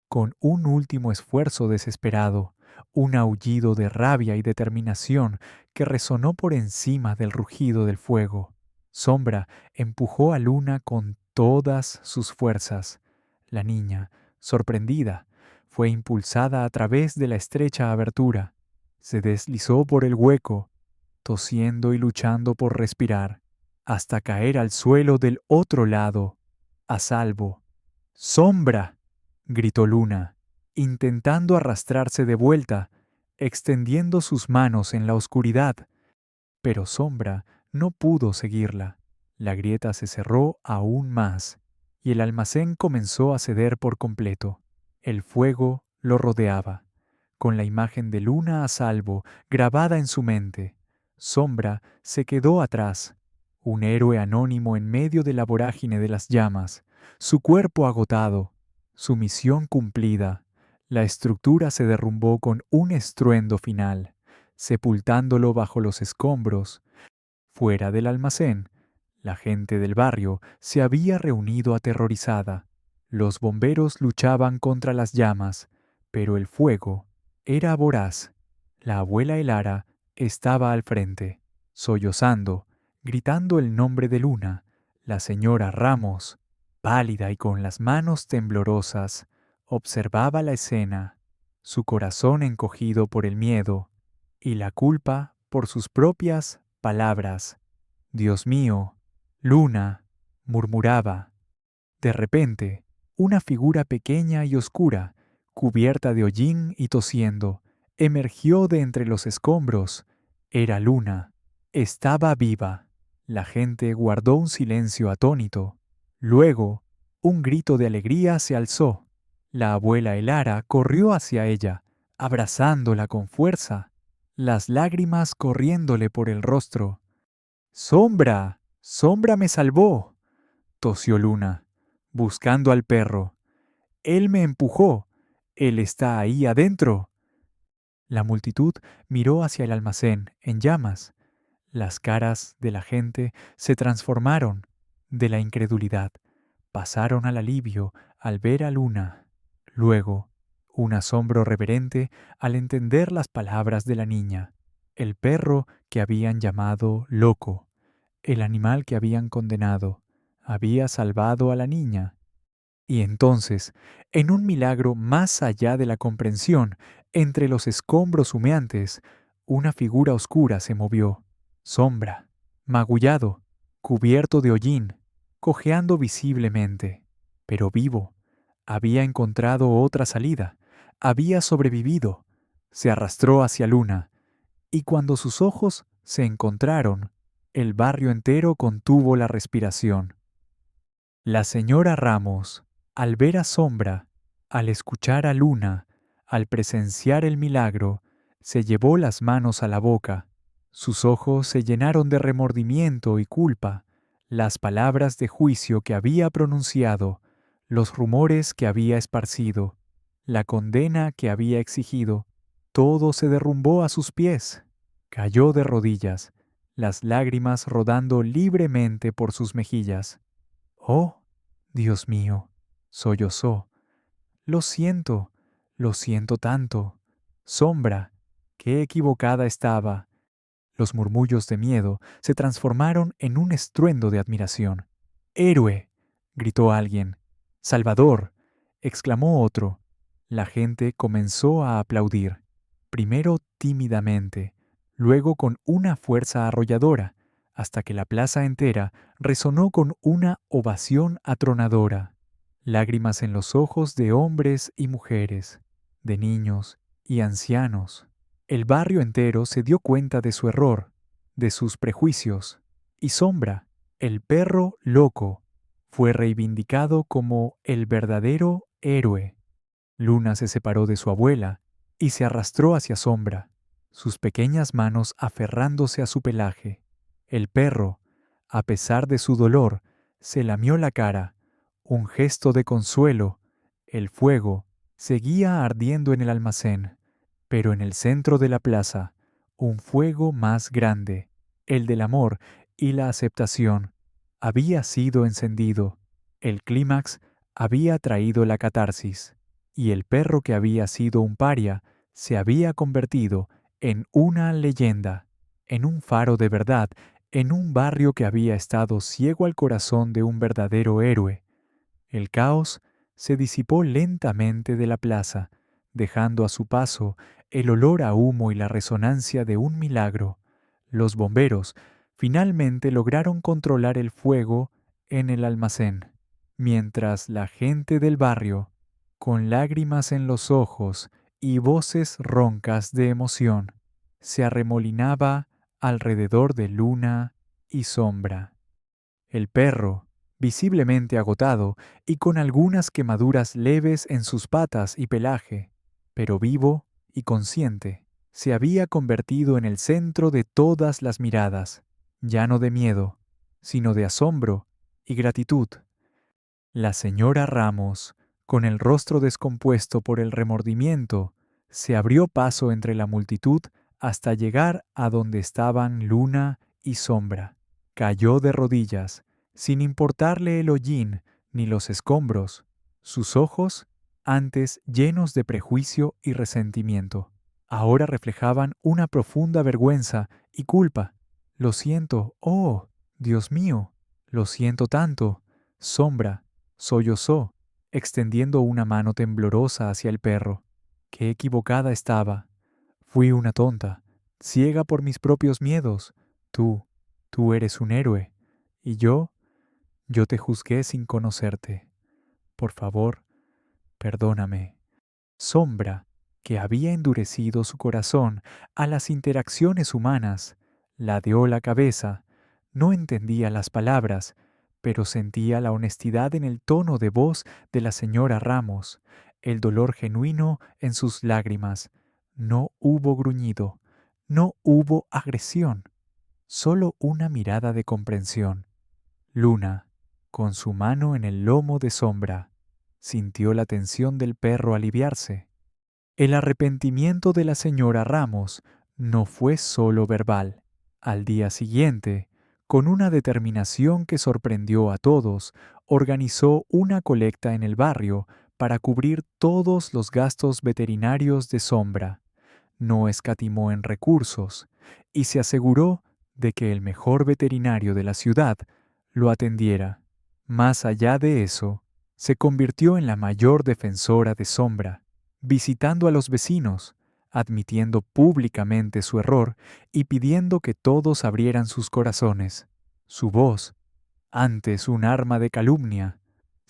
con un último esfuerzo desesperado, un aullido de rabia y determinación que resonó por encima del rugido del fuego. Sombra empujó a Luna con todas sus fuerzas. La niña, sorprendida, fue impulsada a través de la estrecha abertura. Se deslizó por el hueco, tosiendo y luchando por respirar, hasta caer al suelo del otro lado, a salvo. ¡Sombra!, gritó Luna, intentando arrastrarse de vuelta, extendiendo sus manos en la oscuridad. Pero Sombra no pudo seguirla. La grieta se cerró aún más, y el almacén comenzó a ceder por completo. El fuego lo rodeaba, con la imagen de Luna a salvo grabada en su mente. Sombra se quedó atrás, un héroe anónimo en medio de la vorágine de las llamas, su cuerpo agotado, su misión cumplida. La estructura se derrumbó con un estruendo final, sepultándolo bajo los escombros. Fuera del almacén, la gente del barrio se había reunido aterrorizada. Los bomberos luchaban contra las llamas, pero el fuego era voraz. La abuela Elara estaba al frente, sollozando, gritando el nombre de Luna. La señora Ramos, pálida y con las manos temblorosas, observaba la escena, su corazón encogido por el miedo y la culpa por sus propias palabras. «Dios mío, Luna», murmuraba. De repente, una figura pequeña y oscura, cubierta de hollín y tosiendo, emergió de entre los escombros. Era Luna. Estaba viva. La gente guardó un silencio atónito. Luego, un grito de alegría se alzó. La abuela Elara corrió hacia ella, abrazándola con fuerza, las lágrimas corriéndole por el rostro. «Sombra, Sombra me salvó», tosió Luna, buscando al perro. «Él me empujó. Él está ahí adentro». La multitud miró hacia el almacén, en llamas. Las caras de la gente se transformaron. De la incredulidad pasaron al alivio al ver a Luna. Luego, un asombro reverente al entender las palabras de la niña. El perro que habían llamado loco, el animal que habían condenado, había salvado a la niña. Y entonces, en un milagro más allá de la comprensión, entre los escombros humeantes, una figura oscura se movió, sombra, magullado, cubierto de hollín, cojeando visiblemente, pero vivo. Había encontrado otra salida, había sobrevivido, se arrastró hacia Luna, y cuando sus ojos se encontraron, el barrio entero contuvo la respiración. La señora Ramos, al ver a Sombra, al escuchar a Luna, al presenciar el milagro, se llevó las manos a la boca. Sus ojos se llenaron de remordimiento y culpa. Las palabras de juicio que había pronunciado, los rumores que había esparcido, la condena que había exigido, todo se derrumbó a sus pies. Cayó de rodillas, las lágrimas rodando libremente por sus mejillas. Oh, Dios mío, sollozó. Lo siento tanto. Sombra, qué equivocada estaba. Los murmullos de miedo se transformaron en un estruendo de admiración. ¡Héroe! Gritó alguien. ¡Salvador! Exclamó otro. La gente comenzó a aplaudir, primero tímidamente, luego con una fuerza arrolladora, hasta que la plaza entera resonó con una ovación atronadora. Lágrimas en los ojos de hombres y mujeres, de niños y ancianos. El barrio entero se dio cuenta de su error, de sus prejuicios, y Sombra, el perro loco, fue reivindicado como el verdadero héroe. Luna se separó de su abuela y se arrastró hacia Sombra, sus pequeñas manos aferrándose a su pelaje. El perro, a pesar de su dolor, se lamió la cara, un gesto de consuelo. El fuego seguía ardiendo en el almacén, pero en el centro de la plaza, un fuego más grande, el del amor y la aceptación, había sido encendido. El clímax había traído la catarsis, y el perro que había sido un paria se había convertido en una leyenda, en un faro de verdad, en un barrio que había estado ciego al corazón de un verdadero héroe. El caos se disipó lentamente de la plaza, dejando a su paso el olor a humo y la resonancia de un milagro. Los bomberos finalmente lograron controlar el fuego en el almacén, mientras la gente del barrio, con lágrimas en los ojos y voces roncas de emoción, se arremolinaba alrededor de Luna y Sombra. El perro, visiblemente agotado y con algunas quemaduras leves en sus patas y pelaje, pero vivo y consciente, se había convertido en el centro de todas las miradas, ya no de miedo, sino de asombro y gratitud. La señora Ramos, con el rostro descompuesto por el remordimiento, se abrió paso entre la multitud hasta llegar a donde estaban Luna y Sombra. Cayó de rodillas, sin importarle el hollín ni los escombros, sus ojos, antes llenos de prejuicio y resentimiento, ahora reflejaban una profunda vergüenza y culpa. Lo siento, oh, Dios mío, lo siento tanto. Sombra sollozó, extendiendo una mano temblorosa hacia el perro. Qué equivocada estaba. Fui una tonta, ciega por mis propios miedos. Tú eres un héroe. Y yo te juzgué sin conocerte. Por favor, perdóname. Sombra, que había endurecido su corazón a las interacciones humanas, ladeó la cabeza, no entendía las palabras, pero sentía la honestidad en el tono de voz de la señora Ramos, el dolor genuino en sus lágrimas. No hubo gruñido, no hubo agresión, solo una mirada de comprensión. Luna, con su mano en el lomo de Sombra, sintió la tensión del perro aliviarse. El arrepentimiento de la señora Ramos no fue solo verbal. Al día siguiente, con una determinación que sorprendió a todos, organizó una colecta en el barrio para cubrir todos los gastos veterinarios de Sombra. No escatimó en recursos y se aseguró de que el mejor veterinario de la ciudad lo atendiera. Más allá de eso, se convirtió en la mayor defensora de Sombra, visitando a los vecinos, admitiendo públicamente su error y pidiendo que todos abrieran sus corazones. Su voz, antes un arma de calumnia,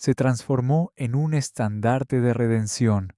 se transformó en un estandarte de redención.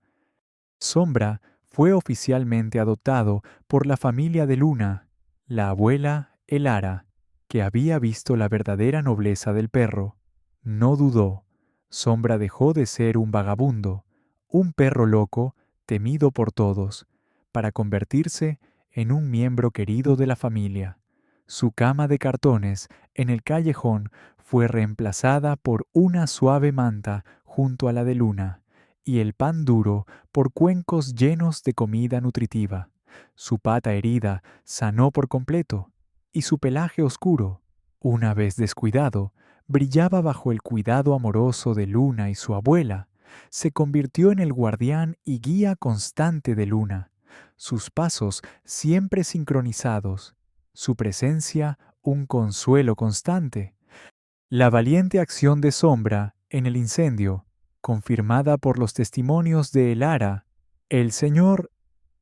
Sombra fue oficialmente adoptado por la familia de Luna, la abuela Elara, que había visto la verdadera nobleza del perro. No dudó. Sombra dejó de ser un vagabundo, un perro loco, temido por todos, para convertirse en un miembro querido de la familia. Su cama de cartones en el callejón fue reemplazada por una suave manta junto a la de Luna, y el pan duro por cuencos llenos de comida nutritiva. Su pata herida sanó por completo, y su pelaje oscuro, una vez descuidado, brillaba bajo el cuidado amoroso de Luna y su abuela. Se convirtió en el guardián y guía constante de Luna, sus pasos siempre sincronizados, su presencia un consuelo constante. La valiente acción de Sombra en el incendio, confirmada por los testimonios de Elara, el señor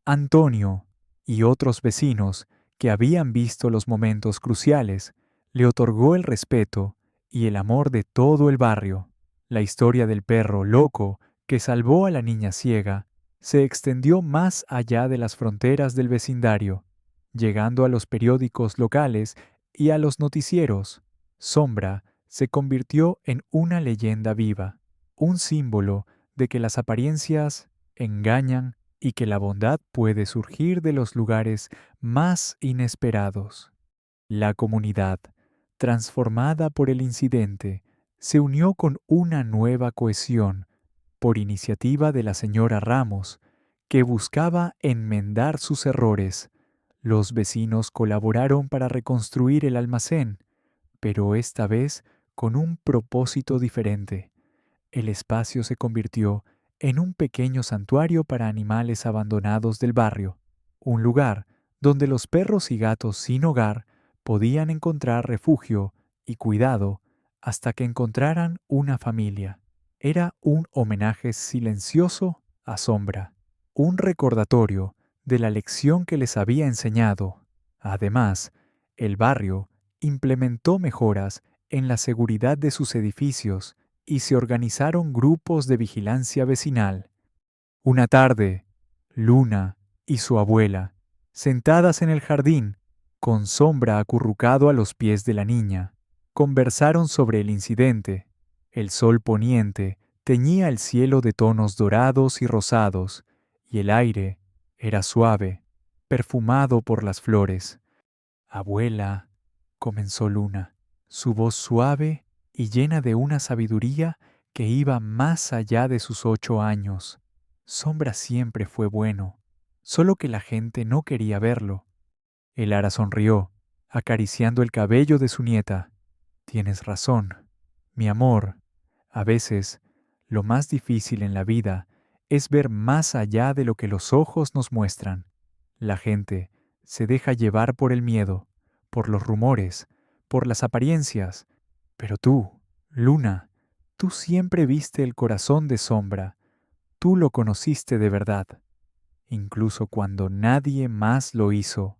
Antonio y otros vecinos que habían visto los momentos cruciales, le otorgó el respeto y el amor de todo el barrio. La historia del perro loco que salvó a la niña ciega se extendió más allá de las fronteras del vecindario, llegando a los periódicos locales y a los noticieros. Sombra se convirtió en una leyenda viva, un símbolo de que las apariencias engañan y que la bondad puede surgir de los lugares más inesperados. La comunidad, transformada por el incidente, se unió con una nueva cohesión, por iniciativa de la señora Ramos, que buscaba enmendar sus errores. Los vecinos colaboraron para reconstruir el almacén, pero esta vez con un propósito diferente. El espacio se convirtió en un pequeño santuario para animales abandonados del barrio, un lugar donde los perros y gatos sin hogar podían encontrar refugio y cuidado hasta que encontraran una familia. Era un homenaje silencioso a Sombra, un recordatorio de la lección que les había enseñado. Además, el barrio implementó mejoras en la seguridad de sus edificios y se organizaron grupos de vigilancia vecinal. Una tarde, Luna y su abuela, sentadas en el jardín, con Sombra acurrucado a los pies de la niña, conversaron sobre el incidente. El sol poniente teñía el cielo de tonos dorados y rosados, y el aire era suave, perfumado por las flores. Abuela, comenzó Luna, su voz suave y llena de una sabiduría que iba más allá de sus 8 años. Sombra siempre fue bueno, solo que la gente no quería verlo. Elara sonrió, acariciando el cabello de su nieta. Tienes razón, mi amor. A veces, lo más difícil en la vida es ver más allá de lo que los ojos nos muestran. La gente se deja llevar por el miedo, por los rumores, por las apariencias. Pero tú, Luna, tú siempre viste el corazón de Sombra. Tú lo conociste de verdad, incluso cuando nadie más lo hizo.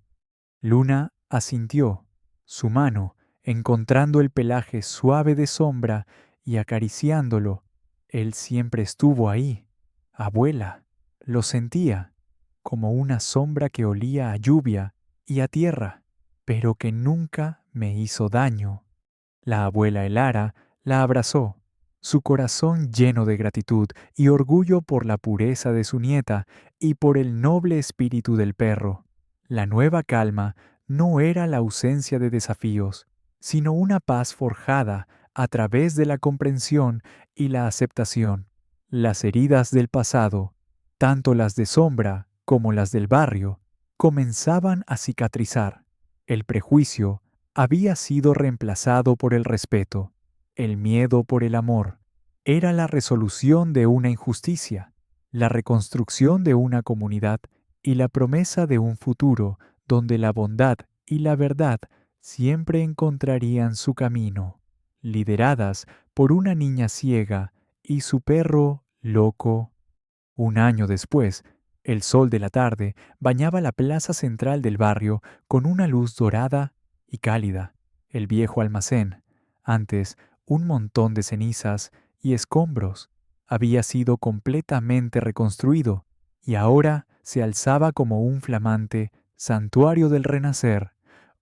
Luna asintió, su mano encontrando el pelaje suave de Sombra y acariciándolo. Él siempre estuvo ahí. Abuela, lo sentía, como una sombra que olía a lluvia y a tierra, pero que nunca me hizo daño. La abuela Elara la abrazó, su corazón lleno de gratitud y orgullo por la pureza de su nieta y por el noble espíritu del perro. La nueva calma no era la ausencia de desafíos, sino una paz forjada a través de la comprensión y la aceptación. Las heridas del pasado, tanto las de Sombra como las del barrio, comenzaban a cicatrizar. El prejuicio había sido reemplazado por el respeto, el miedo por el amor, Era la resolución de una injusticia, la reconstrucción de una comunidad y la promesa de un futuro donde la bondad y la verdad siempre encontrarían su camino, lideradas por una niña ciega y su perro loco. Un año después, el sol de la tarde bañaba la plaza central del barrio con una luz dorada y cálida. El viejo almacén, antes un montón de cenizas y escombros, había sido completamente reconstruido y ahora se alzaba como un flamante santuario del renacer,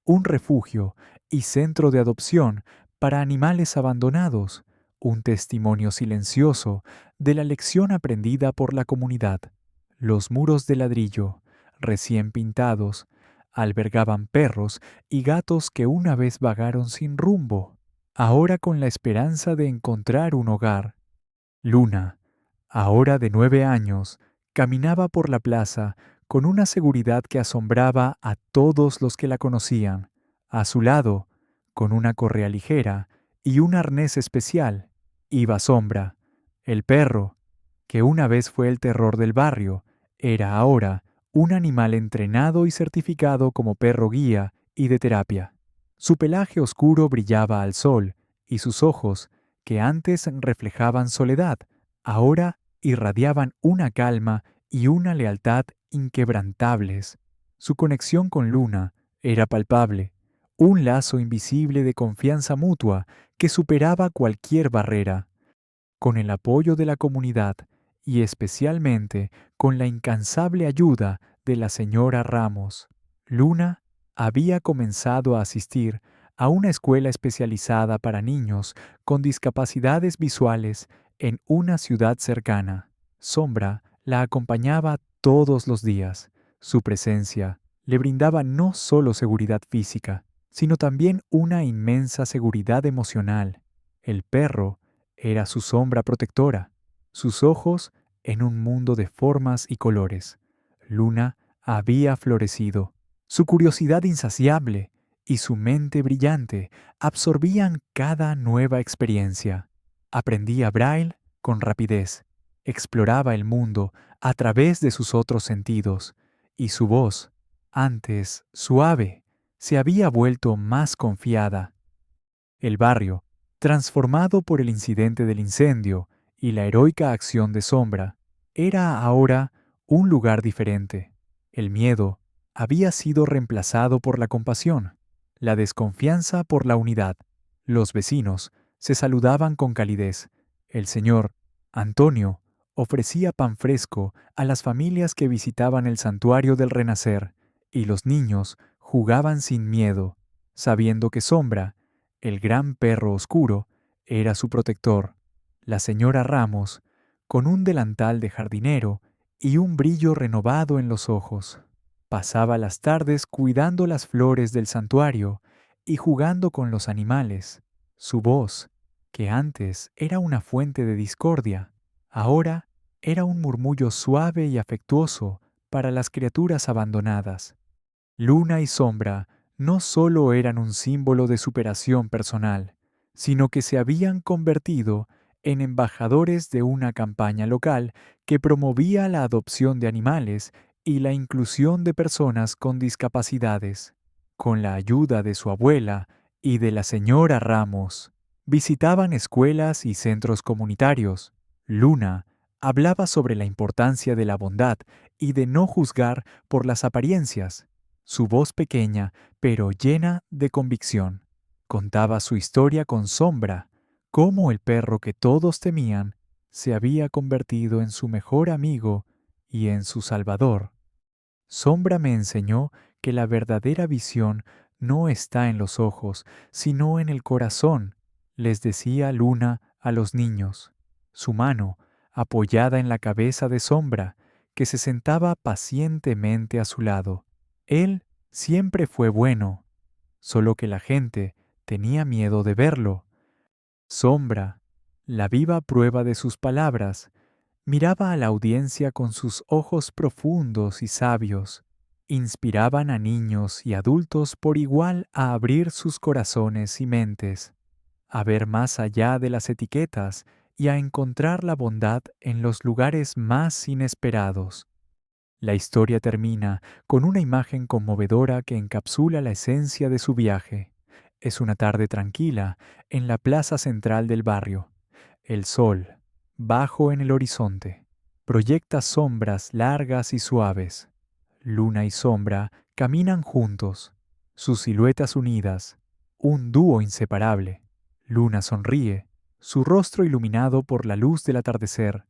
un refugio y centro de adopción para animales abandonados, un testimonio silencioso de la lección aprendida por la comunidad. Los muros de ladrillo, recién pintados, albergaban perros y gatos que una vez vagaron sin rumbo, ahora con la esperanza de encontrar un hogar. Luna, ahora de 9 años, caminaba por la plaza con una seguridad que asombraba a todos los que la conocían. A su lado, con una correa ligera y un arnés especial, iba Sombra, el perro, que una vez fue el terror del barrio, era ahora un animal entrenado y certificado como perro guía y de terapia. Su pelaje oscuro brillaba al sol y sus ojos, que antes reflejaban soledad, ahora irradiaban una calma y una lealtad inquebrantables. Su conexión con Luna era palpable, un lazo invisible de confianza mutua que superaba cualquier barrera. Con el apoyo de la comunidad y especialmente con la incansable ayuda de la señora Ramos, Luna había comenzado a asistir a una escuela especializada para niños con discapacidades visuales en una ciudad cercana. Sombra la acompañaba todos los días. Su presencia le brindaba no solo seguridad física, sino también una inmensa seguridad emocional. El perro era su sombra protectora, sus ojos en un mundo de formas y colores. Luna había florecido. Su curiosidad insaciable y su mente brillante absorbían cada nueva experiencia. Aprendía braille con rapidez, exploraba el mundo a través de sus otros sentidos, y su voz, antes suave, se había vuelto más confiada. El barrio, transformado por el incidente del incendio y la heroica acción de Sombra, era ahora un lugar diferente. El miedo había sido reemplazado por la compasión, la desconfianza por la unidad. Los vecinos se saludaban con calidez. El señor Antonio ofrecía pan fresco a las familias que visitaban el santuario del Renacer, y los niños jugaban sin miedo, sabiendo que Sombra, el gran perro oscuro, era su protector. La señora Ramos, con un delantal de jardinero y un brillo renovado en los ojos, pasaba las tardes cuidando las flores del santuario y jugando con los animales. Su voz, que antes era una fuente de discordia, ahora era un murmullo suave y afectuoso para las criaturas abandonadas. Luna y Sombra no solo eran un símbolo de superación personal, sino que se habían convertido en embajadores de una campaña local que promovía la adopción de animales y la inclusión de personas con discapacidades. Con la ayuda de su abuela y de la señora Ramos, visitaban escuelas y centros comunitarios. Luna hablaba sobre la importancia de la bondad y de no juzgar por las apariencias. Su voz pequeña, pero llena de convicción, contaba su historia con Sombra, cómo el perro que todos temían se había convertido en su mejor amigo y en su salvador. Sombra me enseñó que la verdadera visión no está en los ojos, sino en el corazón, les decía Luna a los niños. Su mano, apoyada en la cabeza de Sombra, que se sentaba pacientemente a su lado. Él siempre fue bueno, solo que la gente tenía miedo de verlo. Sombra, la viva prueba de sus palabras, miraba a la audiencia con sus ojos profundos y sabios. Inspiraban a niños y adultos por igual a abrir sus corazones y mentes, a ver más allá de las etiquetas y a encontrar la bondad en los lugares más inesperados. La historia termina con una imagen conmovedora que encapsula la esencia de su viaje. Es una tarde tranquila en la plaza central del barrio. El sol, bajo en el horizonte, proyecta sombras largas y suaves. Luna y sombra caminan juntos, sus siluetas unidas, un dúo inseparable. Luna sonríe, su rostro iluminado por la luz del atardecer,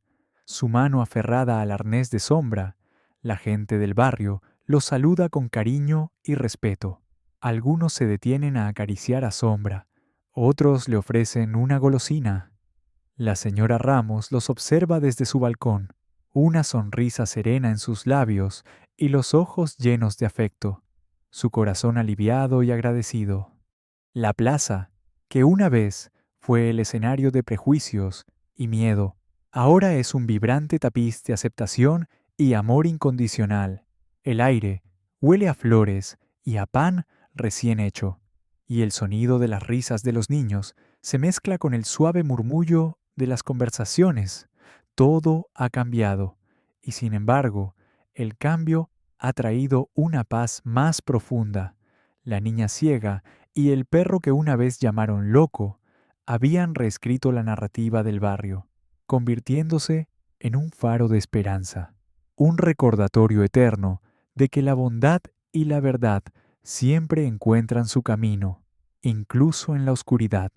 su mano aferrada al arnés de sombra. La gente del barrio los saluda con cariño y respeto. Algunos se detienen a acariciar a Sombra, otros le ofrecen una golosina. La señora Ramos los observa desde su balcón, una sonrisa serena en sus labios y los ojos llenos de afecto, su corazón aliviado y agradecido. La plaza, que una vez fue el escenario de prejuicios y miedo, ahora es un vibrante tapiz de aceptación y amor incondicional. El aire huele a flores y a pan recién hecho, y el sonido de las risas de los niños se mezcla con el suave murmullo de las conversaciones. Todo ha cambiado, y sin embargo, el cambio ha traído una paz más profunda. La niña ciega y el perro que una vez llamaron loco habían reescrito la narrativa del barrio, convirtiéndose en un faro de esperanza, un recordatorio eterno de que la bondad y la verdad siempre encuentran su camino, incluso en la oscuridad,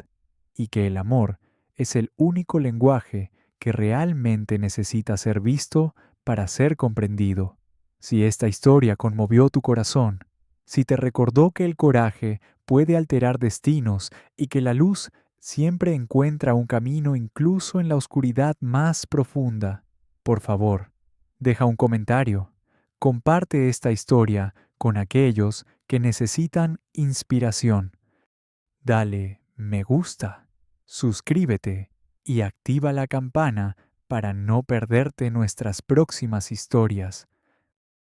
y que el amor es el único lenguaje que realmente necesita ser visto para ser comprendido. Si esta historia conmovió tu corazón, si te recordó que el coraje puede alterar destinos y que la luz siempre encuentra un camino incluso en la oscuridad más profunda, por favor, deja un comentario. Comparte esta historia con aquellos que necesitan inspiración. Dale me gusta, suscríbete y activa la campana para no perderte nuestras próximas historias.